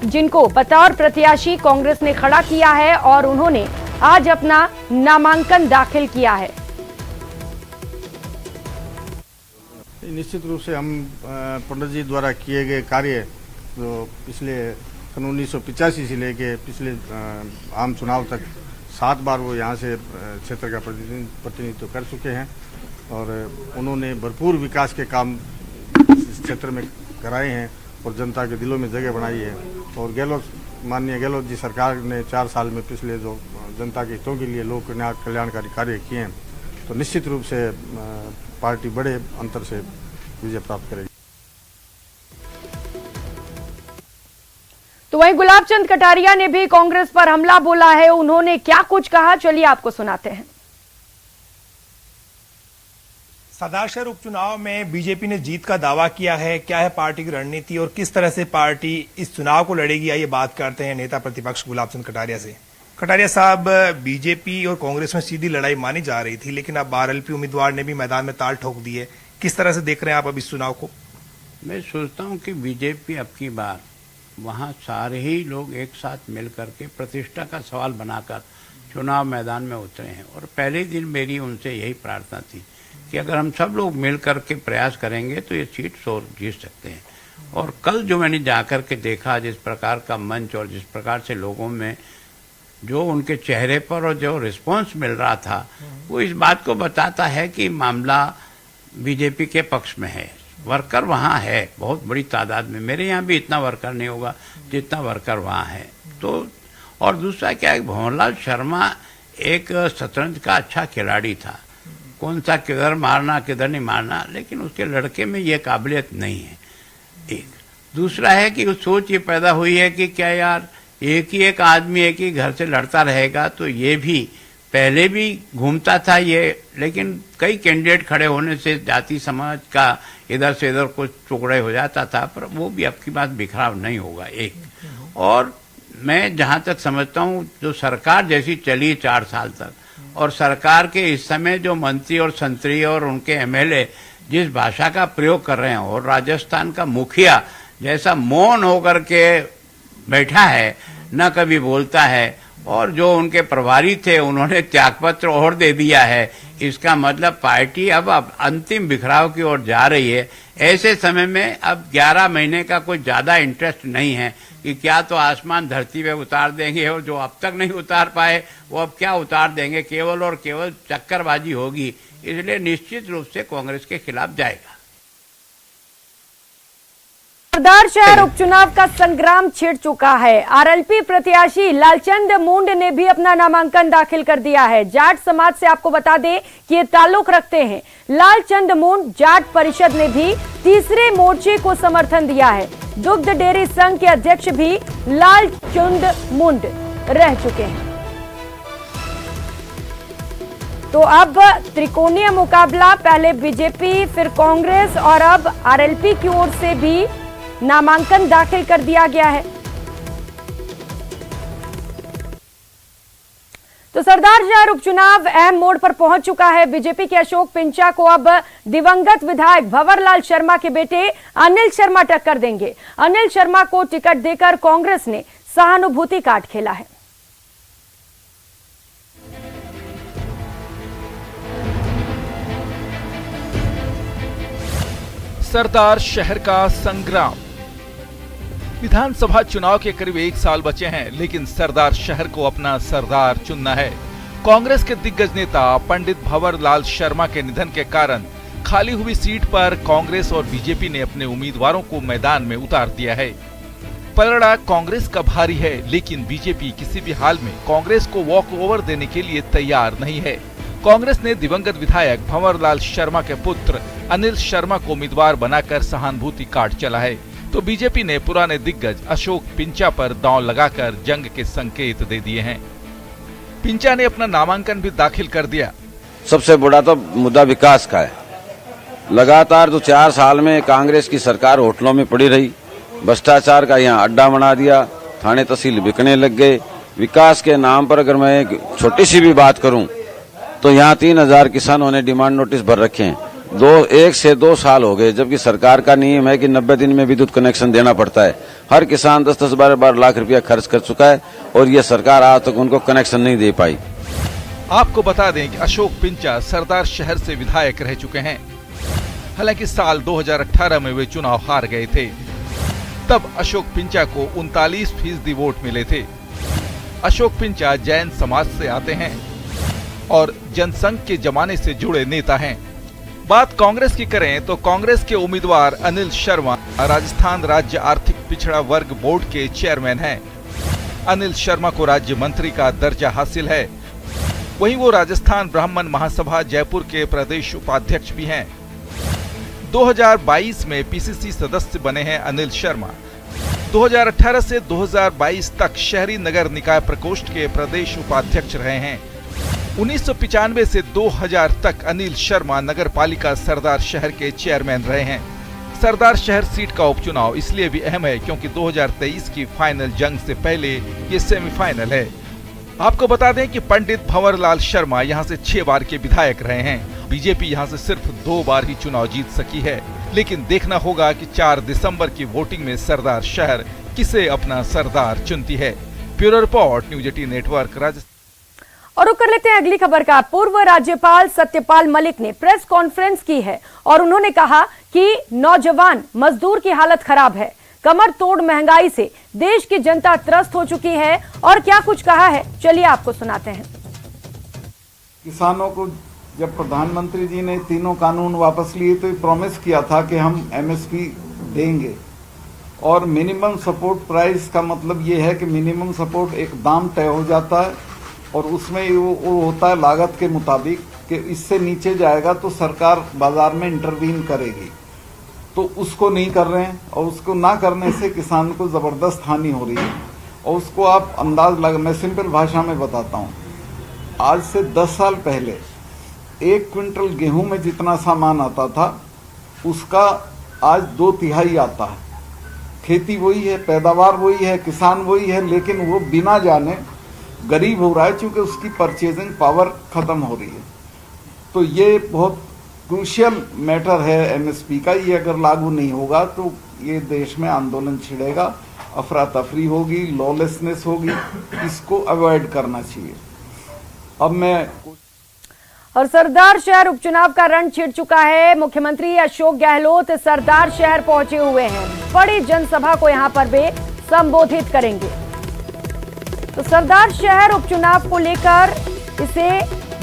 जिनको बतौर प्रत्याशी कांग्रेस ने खड़ा किया है और उन्होंने आज अपना नामांकन दाखिल किया है। निश्चित रूप से हम पंडित जी द्वारा किए गए कार्य जो पिछले सन 1985 से लेके पिछले आम चुनाव तक 7 बार वो यहाँ से क्षेत्र का प्रतिनिधित्व कर चुके हैं और उन्होंने भरपूर विकास के काम इस क्षेत्र में कराए हैं और जनता के दिलों में जगह बनाई है। और माननीय गहलोत जी सरकार ने 4 साल में पिछले जो जनता के हितों के लिए लोक कल्याणकारी कार्य किए हैं, तो निश्चित रूप से पार्टी बड़े अंतर से विजय प्राप्त करेगी। तो वहीं गुलाब चंद कटारिया ने भी कांग्रेस पर हमला बोला है। उन्होंने क्या कुछ कहा, चलिए आपको सुनाते हैं। सरदार शहर उपचुनाव में बीजेपी ने जीत का दावा किया है। क्या है पार्टी की रणनीति और किस तरह से पार्टी इस चुनाव को लड़ेगी, आइए बात करते हैं नेता प्रतिपक्ष गुलाब चंद कटारिया से। कटारिया साहब, बीजेपी और कांग्रेस में सीधी लड़ाई मानी जा रही थी, लेकिन अब आरएलपी उम्मीदवार ने भी मैदान में ताल ठोक दी है। किस तरह से देख रहे हैं आप अब इस चुनाव को? मैं सोचता हूं कि बीजेपी अब की बार वहां सारे ही लोग एक साथ मिलकर के प्रतिष्ठा का सवाल बनाकर चुनाव मैदान में उतरे हैं और पहले दिन मेरी उनसे यही प्रार्थना थी कि अगर हम सब लोग मिल करके प्रयास करेंगे तो ये सीट जीत सकते हैं। और कल जो मैंने जाकर के देखा, जिस प्रकार का मंच और जिस प्रकार से लोगों में जो उनके चेहरे पर और जो रिस्पांस मिल रहा था, वो इस बात को बताता है कि मामला बीजेपी के पक्ष में है। वर्कर वहाँ है बहुत बड़ी तादाद में, मेरे यहाँ भी इतना वर्कर नहीं होगा जितना वर्कर वहाँ है। तो और दूसरा क्या है, भंवरलाल शर्मा एक शतरंज का अच्छा खिलाड़ी था, कौन सा किधर मारना किधर नहीं मारना, लेकिन उसके लड़के में ये काबिलियत नहीं है। एक दूसरा है कि सोच ये पैदा हुई है कि क्या यार एक ही एक आदमी एक ही घर से लड़ता रहेगा, तो ये भी पहले भी घूमता था ये, लेकिन कई कैंडिडेट खड़े होने से जाति समाज का इधर से इधर कुछ टुकड़े हो जाता था, पर वो भी अब की बात बिखराव नहीं होगा। एक और मैं जहाँ तक समझता हूँ, जो सरकार जैसी चली 4 साल तक और सरकार के इस समय जो मंत्री और संतरी और उनके एमएलए जिस भाषा का प्रयोग कर रहे हैं, और राजस्थान का मुखिया जैसा मौन होकर के बैठा है, न कभी बोलता है, और जो उनके प्रभारी थे उन्होंने त्यागपत्र और दे दिया है, इसका मतलब पार्टी अब अंतिम बिखराव की ओर जा रही है। ऐसे समय में अब 11 महीने का कोई ज्यादा इंटरेस्ट नहीं है कि क्या तो आसमान धरती पे उतार देंगे और जो अब तक नहीं उतार पाए वो अब क्या उतार देंगे, केवल और केवल चक्करबाजी होगी। इसलिए निश्चित रूप से कांग्रेस के खिलाफ जाएगा। सरदार शहर उपचुनाव का संग्राम छिड़ चुका है। आरएलपी प्रत्याशी लालचंद मुंड ने भी अपना नामांकन दाखिल कर दिया है। जाट समाज से आपको बता दें कि ये ताल्लुक रखते हैं। लालचंद मुंड जाट परिषद ने भी तीसरे मोर्चे को समर्थन दिया है। दुग्ध डेयरी संघ के अध्यक्ष भी लालचंद मुंड रह चुके हैं। तो अब त्रिकोणीय मुकाबला, पहले बीजेपी फिर कांग्रेस और अब आरएलपी की ओर से भी नामांकन दाखिल कर दिया गया है। तो सरदार शहर उपचुनाव अहम मोड़ पर पहुंच चुका है। बीजेपी के अशोक पिंचा को अब दिवंगत विधायक भंवरलाल शर्मा के बेटे अनिल शर्मा टक्कर देंगे। अनिल शर्मा को टिकट देकर कांग्रेस ने सहानुभूति कार्ड खेला है। सरदार शहर का संग्राम। विधानसभा चुनाव के करीब 1 साल बचे हैं, लेकिन सरदार शहर को अपना सरदार चुनना है। कांग्रेस के दिग्गज नेता पंडित भंवरलाल शर्मा के निधन के कारण खाली हुई सीट पर कांग्रेस और बीजेपी ने अपने उम्मीदवारों को मैदान में उतार दिया है। पलड़ा कांग्रेस का भारी है, लेकिन बीजेपी किसी भी हाल में कांग्रेस को वॉक ओवर देने के लिए तैयार नहीं है। कांग्रेस ने दिवंगत विधायक भंवरलाल शर्मा के पुत्र अनिल शर्मा को उम्मीदवार बनाकर सहानुभूति कार्ड चला है, तो बीजेपी ने पुराने दिग्गज अशोक पिंचा पर दांव लगाकर जंग के संकेत दे दिए हैं। पिंचा ने अपना नामांकन भी दाखिल कर दिया। सबसे बड़ा तो मुद्दा विकास का है। लगातार जो 4 साल में कांग्रेस की सरकार होटलों में पड़ी रही, भ्रष्टाचार का यहाँ अड्डा बना दिया, थाने तहसील बिकने लग गए। विकास के नाम पर अगर मैं एक छोटी सी भी बात करूं तो यहाँ 3000 किसानों ने डिमांड नोटिस भर रखे हैं। 1 से 2 साल हो गए, जबकि सरकार का नियम है कि 90 दिन में विद्युत कनेक्शन देना पड़ता है। हर किसान 10-10, 12-12 लाख रुपया खर्च कर चुका है और ये सरकार आज तक उनको कनेक्शन नहीं दे पाई। आपको बता दें कि अशोक पिंचा सरदार शहर से विधायक रह चुके हैं। हालांकि साल 2018 में वे चुनाव हार गए थे। तब अशोक पिंचा को 39% वोट मिले थे। अशोक पिंचा जैन समाज से आते हैं और जनसंघ के जमाने से जुड़े नेता हैं। बात कांग्रेस की करें तो कांग्रेस के उम्मीदवार अनिल शर्मा राजस्थान राज्य आर्थिक पिछड़ा वर्ग बोर्ड के चेयरमैन हैं। अनिल शर्मा को राज्य मंत्री का दर्जा हासिल है। वहीं वो राजस्थान ब्राह्मण महासभा जयपुर के प्रदेश उपाध्यक्ष भी हैं। 2022 में पीसीसी सदस्य बने हैं अनिल शर्मा। 2018 से 2022 तक शहरी नगर निकाय प्रकोष्ठ के प्रदेश उपाध्यक्ष रहे हैं। 1995 से 2000 तक अनिल शर्मा नगर पालिका सरदार शहर के चेयरमैन रहे हैं। सरदार शहर सीट का उपचुनाव इसलिए भी अहम है क्योंकि 2023 की फाइनल जंग से पहले ये सेमीफाइनल है। आपको बता दें कि पंडित भंवरलाल शर्मा यहां से 6 बार के विधायक रहे हैं। बीजेपी यहां से सिर्फ 2 बार ही चुनाव जीत सकी है, लेकिन देखना होगा कि 4 दिसंबर की वोटिंग में सरदार शहर किसे अपना सरदार चुनती है। Bureau report, news 18 network, Rajasthan. और रुक कर लेते हैं अगली खबर का। पूर्व राज्यपाल सत्यपाल मलिक ने प्रेस कॉन्फ्रेंस की है और उन्होंने कहा कि नौजवान मजदूर की हालत खराब है। कमर तोड़ महंगाई से देश की जनता त्रस्त हो चुकी है और क्या कुछ कहा है, चलिए आपको सुनाते हैं। किसानों को जब प्रधानमंत्री जी ने तीनों कानून वापस लिए तो प्रॉमिस किया था कि हम एमएसपी देंगे और मिनिमम सपोर्ट प्राइस का मतलब ये है कि मिनिमम सपोर्ट एक दाम तय हो जाता है और उसमें वो होता है लागत के मुताबिक कि इससे नीचे जाएगा तो सरकार बाजार में इंटरवीन करेगी। तो उसको नहीं कर रहे हैं और उसको ना करने से किसान को जबरदस्त हानि हो रही है। और उसको आप अंदाज लगा, मैं सिंपल भाषा में बताता हूँ। आज से 10 साल पहले 1 क्विंटल गेहूं में जितना सामान आता था उसका आज 2/3 आता है। खेती वही है, पैदावार वही है, किसान वही है, लेकिन वो बिना जाने गरीब हो रहा है क्योंकि उसकी परचेजिंग पावर खत्म हो रही है। तो ये बहुत क्रूशियल मैटर है एमएसपी का। ये अगर लागू नहीं होगा तो ये देश में आंदोलन छिड़ेगा, अफरा तफरी होगी, लॉलेसनेस होगी। इसको अवॉइड करना चाहिए। अब मैं और सरदार शहर उपचुनाव का रण छिड़ चुका है। मुख्यमंत्री अशोक गहलोत सरदार शहर पहुंचे हुए हैं। बड़ी जनसभा को यहां पर वे संबोधित करेंगे। तो सरदार शहर उपचुनाव को लेकर इसे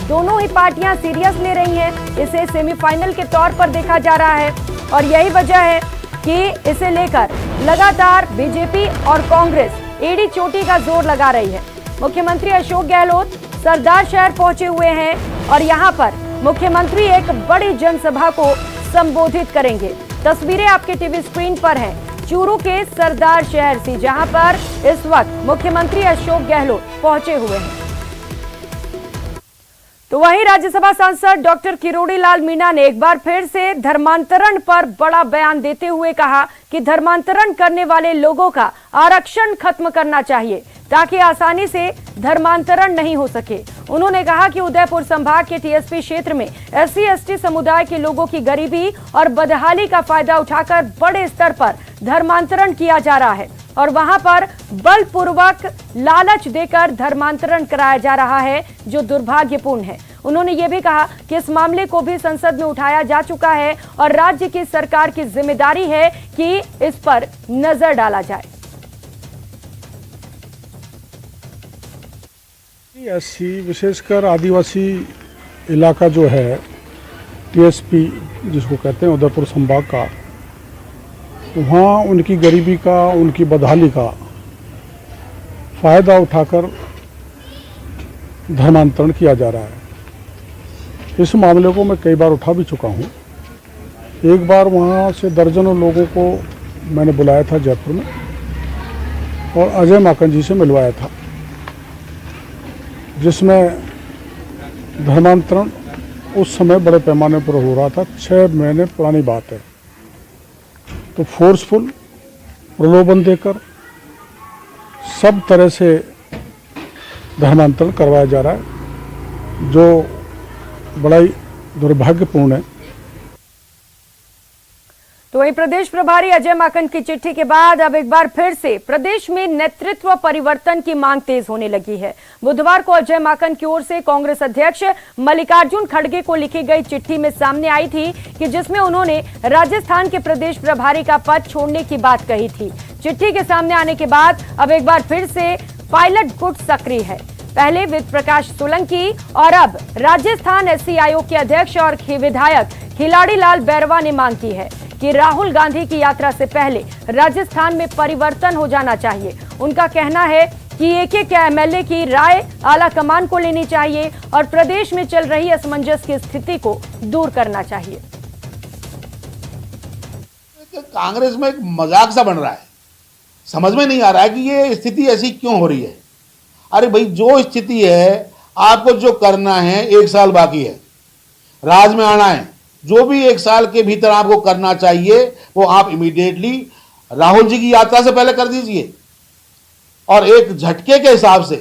दोनों ही पार्टियां सीरियस ले रही हैं। इसे सेमीफाइनल के तौर पर देखा जा रहा है और यही वजह है कि इसे लेकर लगातार बीजेपी और कांग्रेस एड़ी चोटी का जोर लगा रही है। मुख्यमंत्री अशोक गहलोत सरदार शहर पहुंचे हुए हैं और यहां पर मुख्यमंत्री एक बड़ी जनसभा को संबोधित करेंगे। तस्वीरें आपके टीवी स्क्रीन पर हैं चूरू के सरदार शहर से, जहां पर इस वक्त मुख्यमंत्री अशोक गहलोत पहुंचे हुए हैं। तो वहीं राज्यसभा सांसद डॉक्टर किरोड़ी लाल मीणा ने एक बार फिर से धर्मांतरण पर बड़ा बयान देते हुए कहा कि धर्मांतरण करने वाले लोगों का आरक्षण खत्म करना चाहिए ताकि आसानी से धर्मांतरण नहीं हो सके। उन्होंने कहा कि उदयपुर संभाग के टीएसपी क्षेत्र में SC/ST समुदाय के लोगों की गरीबी और बदहाली का फायदा उठाकर बड़े स्तर पर धर्मांतरण किया जा रहा है और वहां पर बलपूर्वक लालच देकर धर्मांतरण कराया जा रहा है, जो दुर्भाग्यपूर्ण है। उन्होंने ये भी कहा कि इस मामले को भी संसद में उठाया जा चुका है और राज्य की सरकार की जिम्मेदारी है कि इस पर नजर डाला जाए। SC विशेषकर आदिवासी इलाका जो है टीएसपी जिसको कहते हैं उदयपुर संभाग का, वहाँ उनकी गरीबी का, उनकी बदहाली का फायदा उठाकर धर्मांतरण किया जा रहा है। इस मामले को मैं कई बार उठा भी चुका हूँ। एक बार वहाँ से दर्जनों लोगों को मैंने बुलाया था जयपुर में और अजय माकन जी से मिलवाया था, जिसमें धर्मांतरण उस समय बड़े पैमाने पर हो रहा था। 6 महीने पुरानी बात है। तो फोर्सफुल प्रलोभन देकर सब तरह से धर्मांतरण करवाया जा रहा है, जो बड़ा ही दुर्भाग्यपूर्ण है। तो वहीं प्रदेश प्रभारी अजय माकन की चिट्ठी के बाद अब एक बार फिर से प्रदेश में नेतृत्व परिवर्तन की मांग तेज होने लगी है। बुधवार को अजय माकन की ओर से कांग्रेस अध्यक्ष मल्लिकार्जुन खड़गे को लिखी गई चिट्ठी में सामने आई थी कि जिसमें उन्होंने राजस्थान के प्रदेश प्रभारी का पद छोड़ने की बात कही थी। चिट्ठी के सामने आने के बाद अब एक बार फिर से पायलट गुट सक्रिय है। पहले वेद प्रकाश सोलंकी और अब राजस्थान एससी आयोग के अध्यक्ष और विधायक खिलाड़ी लाल बैरवा ने मांग की है कि राहुल गांधी की यात्रा से पहले राजस्थान में परिवर्तन हो जाना चाहिए। उनका कहना है कि एक एमएलए की राय आला कमान को लेनी चाहिए और प्रदेश में चल रही असमंजस की स्थिति को दूर करना चाहिए। कांग्रेस में एक मजाक सा बन रहा है, समझ में नहीं आ रहा है कि ये स्थिति ऐसी क्यों हो रही है। अरे भाई, जो स्थिति है, आपको जो करना है, 1 साल बाकी है, राज में आना है, जो भी 1 साल के भीतर आपको करना चाहिए वो आप इमीडिएटली राहुल जी की यात्रा से पहले कर दीजिए और एक झटके के हिसाब से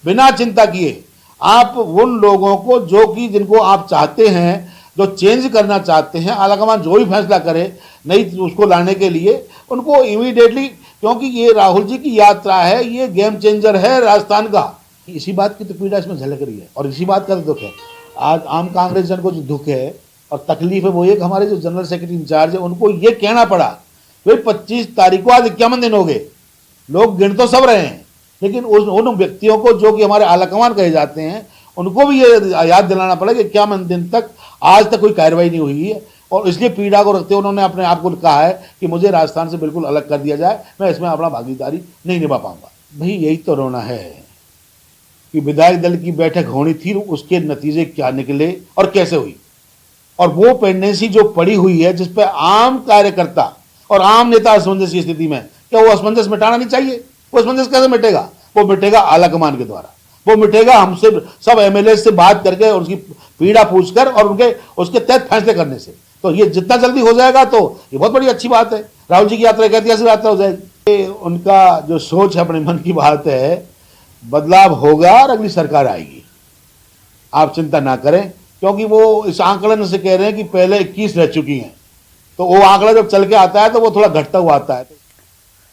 बिना चिंता किए आप उन लोगों को जिनको आप चाहते हैं, जो चेंज करना चाहते हैं, आलाकमान जो भी फैसला करे नहीं उसको लाने के लिए उनको इमीडिएटली, क्योंकि ये राहुल जी की यात्रा है, ये गेम चेंजर है राजस्थान का। इसी बात की तो पीड़ा इसमें झलक रही है और इसी बात का तो दुख है। आज आम कांग्रेस जन को जो दुख है और तकलीफ है वो एक हमारे जो जनरल सेक्रेटरी इंचार्ज है उनको ये कहना पड़ा, भाई 25 तारीख को आज 51 दिन हो गए, लोग गिन तो सब रहे हैं, लेकिन उन व्यक्तियों को जो कि हमारे आलाकमान कहे जाते हैं उनको भी ये याद दिलाना पड़ा कि 51 दिन तक आज तक कोई कार्रवाई नहीं हुई है और इसलिए पीड़ा को रखते हुए उन्होंने अपने आप को कहा है कि मुझे राजस्थान से बिल्कुल अलग कर दिया जाए, मैं इसमें अपना भागीदारी नहीं निभा पाऊंगा। भाई यही तो रोना है कि विधायक दल की बैठक होनी थी, उसके नतीजे क्या निकले और कैसे हुई, और वो पेंडेंसी जो पड़ी हुई है जिस पे आम कार्यकर्ता और आम नेता असमंजस की स्थिति में, क्या वो असमंजस मिटाना नहीं चाहिए? वो असमंजस कैसे मिटेगा? वो मिटेगा आलाकमान के द्वारा, वो मिटेगा हमसे सब एमएलए से बात करके और उसकी पीड़ा पूछकर और उसके तहत फैसले करने से। तो ये जितना जल्दी हो जाएगा तो ये बहुत बड़ी अच्छी बात है। राहुल जी की यात्रा एक ऐतिहासिक यात्रा हो जाएगी। उनका जो सोच है, अपने मन की बात है, बदलाव होगा और अगली सरकार आएगी, आप चिंता ना करें, क्योंकि वो इस आंकलन से कह रहे हैं कि पहले 21 रह चुकी हैं, तो वो आंकड़ा जब चल के आता है तो वो थोड़ा घटता हुआ आता है।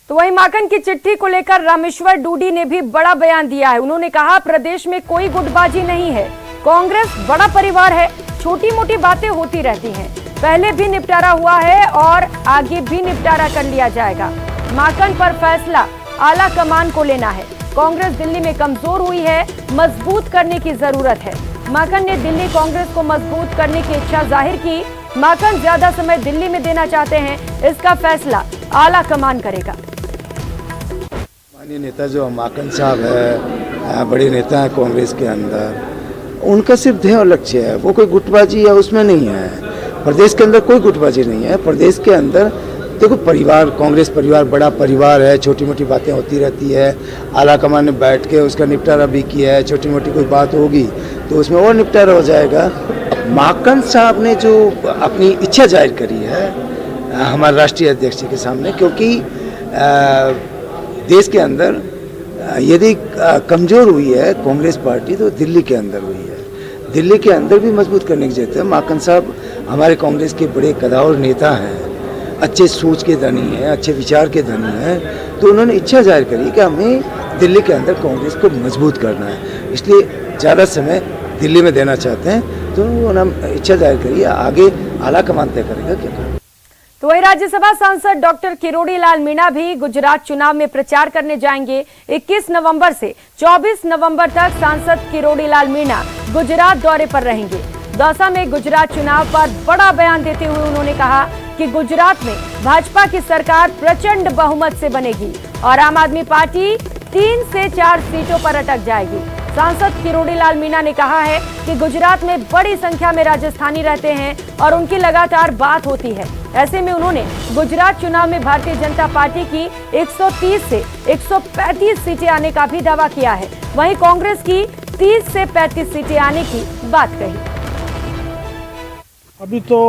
तो वहीं माकन की चिट्ठी को लेकर रामेश्वर डूडी ने भी बड़ा बयान दिया है। उन्होंने कहा, प्रदेश में कोई गुटबाजी नहीं है, कांग्रेस बड़ा परिवार है, छोटी मोटी बातें होती रहती हैं, पहले भी निपटारा हुआ है और आगे भी निपटारा कर लिया जाएगा। माकन पर फैसला आला कमान को लेना है। कांग्रेस दिल्ली में कमजोर हुई है, मजबूत करने की जरूरत है। माकन ने दिल्ली कांग्रेस को मजबूत करने की इच्छा जाहिर की। माकन ज्यादा समय दिल्ली में देना चाहते हैं, इसका फैसला आला कमान करेगा। माननीय नेता जो माकन साहब है, बड़े नेता है कांग्रेस के अंदर, उनका सिर्फ ध्येय और लक्ष्य है, वो कोई गुटबाजी या उसमें नहीं है। प्रदेश के अंदर कोई गुटबाजी नहीं है। प्रदेश के अंदर देखो, परिवार, कांग्रेस परिवार बड़ा परिवार है, छोटी मोटी बातें होती रहती है। आला कमान ने बैठ के उसका निपटारा भी किया है, छोटी मोटी कोई बात होगी तो उसमें और निपटारा हो जाएगा। माकन साहब ने जो अपनी इच्छा जाहिर करी है हमारे राष्ट्रीय अध्यक्ष जी के सामने, क्योंकि देश के अंदर यदि कमज़ोर हुई है कांग्रेस पार्टी तो दिल्ली के अंदर हुई है। दिल्ली के अंदर भी मजबूत करने की जरूरत है। माकन साहब हमारे कांग्रेस के बड़े कदावर नेता हैं, अच्छे सोच के धनी हैं, अच्छे विचार के धनी हैं, तो उन्होंने इच्छा जाहिर करी कि हमें दिल्ली के अंदर कांग्रेस को मजबूत करना है, इसलिए ज़्यादा समय दिल्ली में देना चाहते हैं, तो उन्होंने इच्छा जाहिर करी, आगे आला कमान तय करेगा क्या करना। तो वही राज्यसभा सांसद डॉक्टर किरोड़ी लाल मीणा भी गुजरात चुनाव में प्रचार करने जाएंगे। 21 नवंबर से 24 नवंबर तक सांसद किरोड़ी लाल मीणा गुजरात दौरे पर रहेंगे। दौसा में गुजरात चुनाव पर बड़ा बयान देते हुए उन्होंने कहा कि गुजरात में भाजपा की सरकार प्रचंड बहुमत से बनेगी और आम आदमी पार्टी 3 से 4 सीटों पर अटक जाएगी। सांसद किरोड़ी लाल मीणा ने कहा है कि गुजरात में बड़ी संख्या में राजस्थानी रहते हैं और उनकी लगातार बात होती है। ऐसे में उन्होंने गुजरात चुनाव में भारतीय जनता पार्टी की 130 से 135 सीटें आने का भी दावा किया है। वहीं कांग्रेस की 30 से 35 सीटें आने की बात कही। अभी तो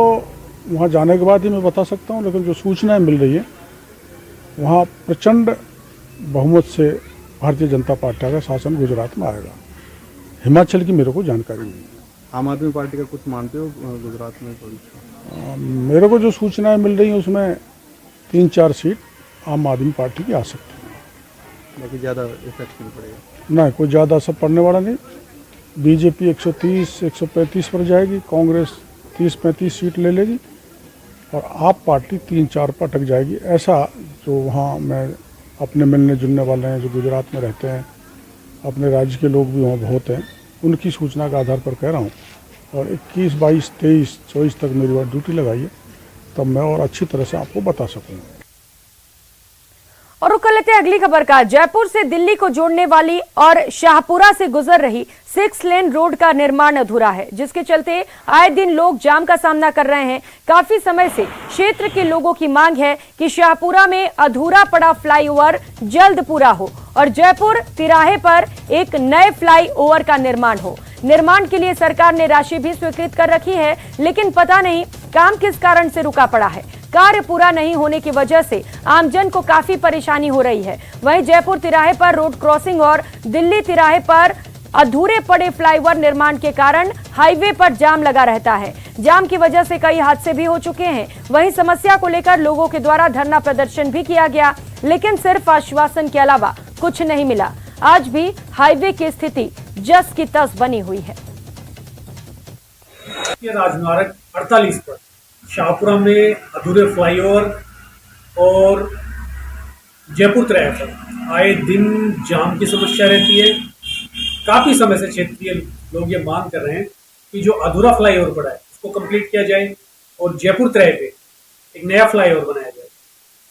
वहाँ जाने के बाद ही मैं बता सकता हूँ, लेकिन जो सूचनाएं मिल रही है वहाँ प्रचंड बहुमत से भारतीय जनता पार्टी का शासन गुजरात में आएगा। हिमाचल की मेरे को जानकारी नहीं है। आम आदमी पार्टी का कुछ मानते हो गुजरात में? मेरे को जो सूचनाएं मिल रही हैं उसमें 3-4 सीट आम आदमी पार्टी की आ सकती है। बाकी ज़्यादा इफेक्ट नहीं पड़ेगा? नहीं, कोई ज़्यादा असर पड़ने वाला नहीं। बीजेपी 130-135 पर जाएगी, कांग्रेस 30-35 सीट ले लेगी और आप पार्टी 3-4 पर अटक जाएगी। ऐसा जो वहाँ मैं अपने मिलने जुलने वाले हैं जो गुजरात में रहते हैं, अपने राज्य के लोग भी वहाँ बहुत हैं, उनकी सूचना के आधार पर कह रहा हूँ। और 21, 22, 23, 24 तक मेरी बात ड्यूटी लगाई है, तब मैं और अच्छी तरह से आपको बता सकूँगा। और रुक कर लेते हैं अगली खबर का। जयपुर से दिल्ली को जोड़ने वाली और शाहपुरा से गुजर रही 6 लेन रोड का निर्माण अधूरा है, जिसके चलते आए दिन लोग जाम का सामना कर रहे हैं। काफी समय से क्षेत्र के लोगों की मांग है कि शाहपुरा में अधूरा पड़ा फ्लाईओवर जल्द पूरा हो और जयपुर तिराहे पर एक नए फ्लाईओवर का निर्माण हो। निर्माण के लिए सरकार ने राशि भी स्वीकृत कर रखी है, लेकिन पता नहीं काम किस कारण से रुका पड़ा है। कार्य पूरा नहीं होने की वजह से आमजन को काफी परेशानी हो रही है। वहीं जयपुर तिराहे पर रोड क्रॉसिंग और दिल्ली तिराहे पर अधूरे पड़े फ्लाईओवर निर्माण के कारण हाईवे पर जाम लगा रहता है। जाम की वजह से कई हादसे भी हो चुके हैं। वहीं समस्या को लेकर लोगों के द्वारा धरना प्रदर्शन भी किया गया, लेकिन सिर्फ आश्वासन के अलावा कुछ नहीं मिला। आज भी हाईवे की स्थिति जस की तस बनी हुई है। राजमार्ग 48 पर शाहपुरा में अधूरे फ्लाईओवर और जयपुर तिराहे पर आए दिन जाम की समस्या रहती है। काफी समय से क्षेत्रीय लोग ये मांग कर रहे हैं कि जो अधूरा फ्लाईओवर पड़ा है उसको कंप्लीट किया जाए और जयपुर तिराहे पे एक नया फ्लाईओवर बनाया जाए।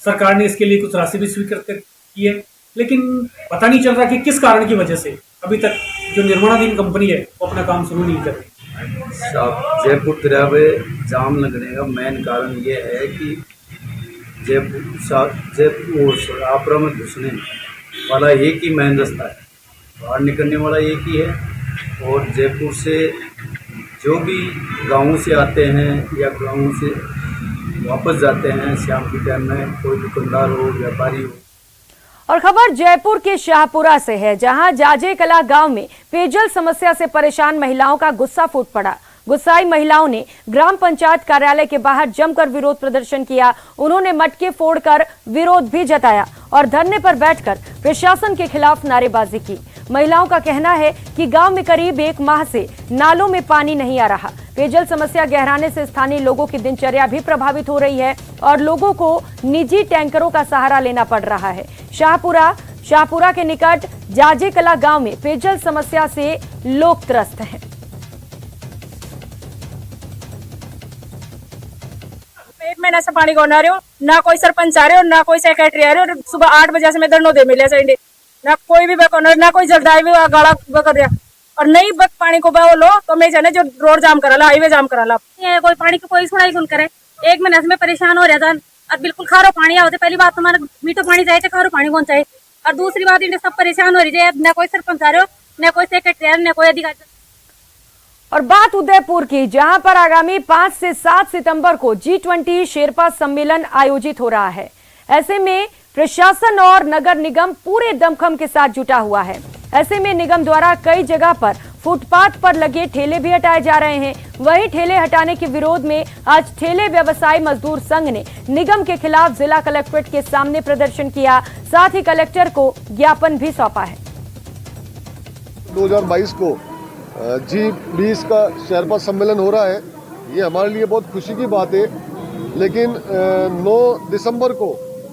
सरकार ने इसके लिए कुछ राशि भी स्वीकृत की है, लेकिन पता नहीं चल रहा कि किस कारण की वजह से अभी तक जो निर्माणाधीन कंपनी है वो अपना काम शुरू नहीं कर रही। जयपुर तिराहे जाम लगने का मेन कारण ये है कि जयपुर शाहपुरा में घुसने वाला एक ही मेन रास्ता है, बाहर निकलने वाला एक ही है। और जयपुर से जो भी गाँव से आते हैं या गाँव से वापस जाते हैं शाम के टाइम में, कोई दुकानदार हो व्यापारी हो। और खबर जयपुर के शाहपुरा से है, जहां जाजे कला गांव में पेयजल समस्या से परेशान महिलाओं का गुस्सा फूट पड़ा। गुस्साई महिलाओं ने ग्राम पंचायत कार्यालय के बाहर जमकर विरोध प्रदर्शन किया। उन्होंने मटके फोड़कर विरोध भी जताया और धरने पर बैठकर प्रशासन के खिलाफ नारेबाजी की। महिलाओं का कहना है कि गांव में करीब 1 माह से नालों में पानी नहीं आ रहा। पेयजल समस्या गहराने से स्थानीय लोगों की दिनचर्या भी प्रभावित हो रही है और लोगों को निजी टैंकरों का सहारा लेना पड़ रहा है। शाहपुरा के निकट जाजे कला गांव में पेयजल समस्या से लोग त्रस्त हैं। एक महीना से पानी कौन आ रहे हो, ना कोई सरपंच आ रहे हो, ना कोई सेक्रेटरी आ रहे हो। सुबह 8 बजे से मैं धरनो दे मिले से ना कोई भी बकोनर, ना कोई जल्दाई भी गाड़ा कर रहा और नहीं बक पानी को बो लो तो मैं जाने जो रोड जाम कराला, हाईवे जाम कराला। कोई पानी की कोई सुनाई सुन करे। 1 महीने से मैं परेशान हो रहा था और बिल्कुल खारो पानी आओ। पहली बात हमारा मीठो पानी चाहिए, खारो पानी कौन चाहिए। और दूसरी बात इन्हें सब परेशान हो रही है, न कोई सरपंच आ रहे हो, न कोई सेक्रेटरी आ रहे, न कोई अधिकारी। और बात उदयपुर की, जहां पर आगामी 5 से 7 सितंबर को G20 शेरपा सम्मेलन आयोजित हो रहा है। ऐसे में प्रशासन और नगर निगम पूरे दमखम के साथ जुटा हुआ है। ऐसे में निगम द्वारा कई जगह पर फुटपाथ पर लगे ठेले भी हटाए जा रहे हैं। वहीं ठेले हटाने के विरोध में आज ठेले व्यवसायी मजदूर संघ ने निगम के खिलाफ जिला कलेक्ट्रेट के सामने प्रदर्शन किया। साथ ही कलेक्टर को ज्ञापन भी सौंपा है। 2022 को G20 का शेरपा सम्मेलन हो रहा है। ये हमारे लिए बहुत खुशी की बात है, लेकिन 9 दिसंबर को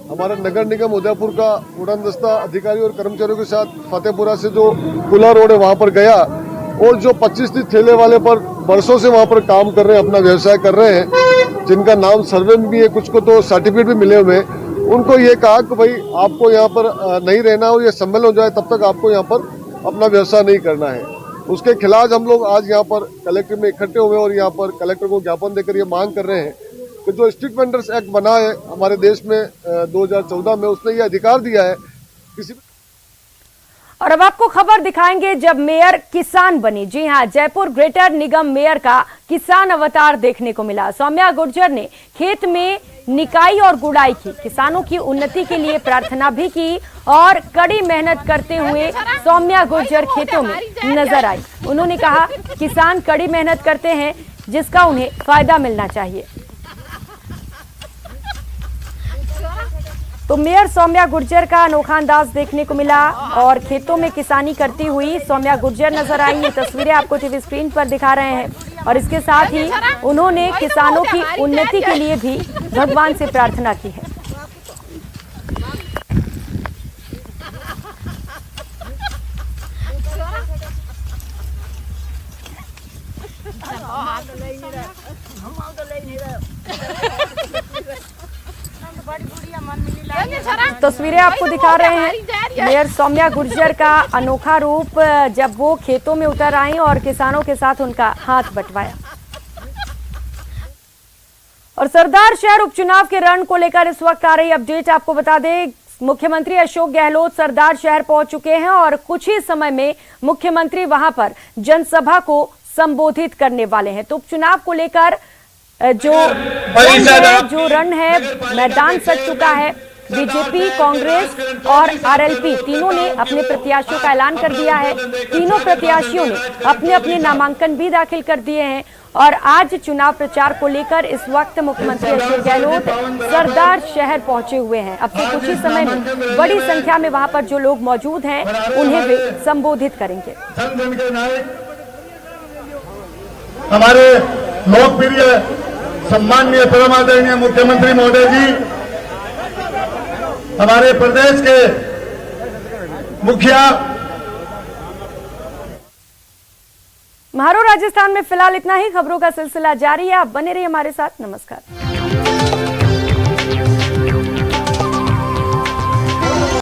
हमारा नगर निगम उदयपुर का उड़ान दस्ता अधिकारी और कर्मचारियों के साथ फतेहपुरा से जो पुला रोड है वहां पर गया और जो 25-30 ठेले वाले पर बरसों से वहां पर काम कर रहे हैं, अपना व्यवसाय कर रहे हैं, जिनका नाम सर्वे में भी है, कुछ को तो सर्टिफिकेट भी मिले हुए हैं, उनको ये कहा कि भाई आपको यहाँ पर नहीं रहना और ये सम्मेलन हो जाए तब तक आपको यहाँ पर अपना व्यवसाय नहीं करना है। उसके खिलाफ हम लोग आज यहाँ पर कलेक्टर में इकट्ठे हुए और यहाँ पर कलेक्टर को ज्ञापन देकर ये मांग कर रहे हैं कि जो स्ट्रीट वेंडर्स एक्ट बना है हमारे देश में 2014 में, उसने ये अधिकार दिया है किसी। और अब आपको खबर दिखाएंगे जब मेयर किसान बनी। जी हां, जयपुर ग्रेटर निगम मेयर का किसान अवतार देखने को मिला। सौम्या गुर्जर ने खेत में निकाई और गुड़ाई की, किसानों की उन्नति के लिए प्रार्थना भी की और कड़ी मेहनत करते हुए सौम्या गुर्जर खेतों में नजर आई। उन्होंने कहा किसान कड़ी मेहनत करते हैं जिसका उन्हें फायदा मिलना चाहिए। तो मेयर सौम्या गुर्जर का अनोखा अंदाज देखने को मिला और खेतों में किसानी करती हुई सौम्या गुर्जर नजर आई। ये तस्वीरें आपको टीवी स्क्रीन पर दिखा रहे हैं और इसके साथ ही उन्होंने किसानों की उन्नति के लिए भी भगवान से प्रार्थना की है। तस्वीरें आपको दिखा रहे हैं मेयर सौम्या गुर्जर का अनोखा रूप जब वो खेतों में उतर आई और किसानों के साथ उनका हाथ बंटवाया। और सरदार शहर उपचुनाव के रण को लेकर इस वक्त आ रही अपडेट आपको बता दें, मुख्यमंत्री अशोक गहलोत सरदार शहर पहुंच चुके हैं और कुछ ही समय में मुख्यमंत्री वहां पर जनसभा को संबोधित करने वाले हैं। तो उपचुनाव को लेकर जो रण है मैदान सज चुका है। बीजेपी, कांग्रेस और आरएलपी तीनों ने अपने प्रत्याशियों का ऐलान कर दिया है। तीनों प्रत्याशियों ने अपने अपने नामांकन भी दाखिल कर दिए हैं और आज चुनाव प्रचार को लेकर इस वक्त मुख्यमंत्री अशोक गहलोत सरदार शहर पहुंचे हुए हैं। अब से कुछ ही समय में बड़ी संख्या में वहां पर जो लोग मौजूद हैं उन्हें वे संबोधित करेंगे। हमारे लोकप्रिय सम्माननीय परम आदरणीय मुख्यमंत्री महोदय जी, हमारे प्रदेश के मुखिया। महारो राजस्थान में फिलहाल इतना ही। खबरों का सिलसिला जारी है, आप बने रहिए हमारे साथ। नमस्कार।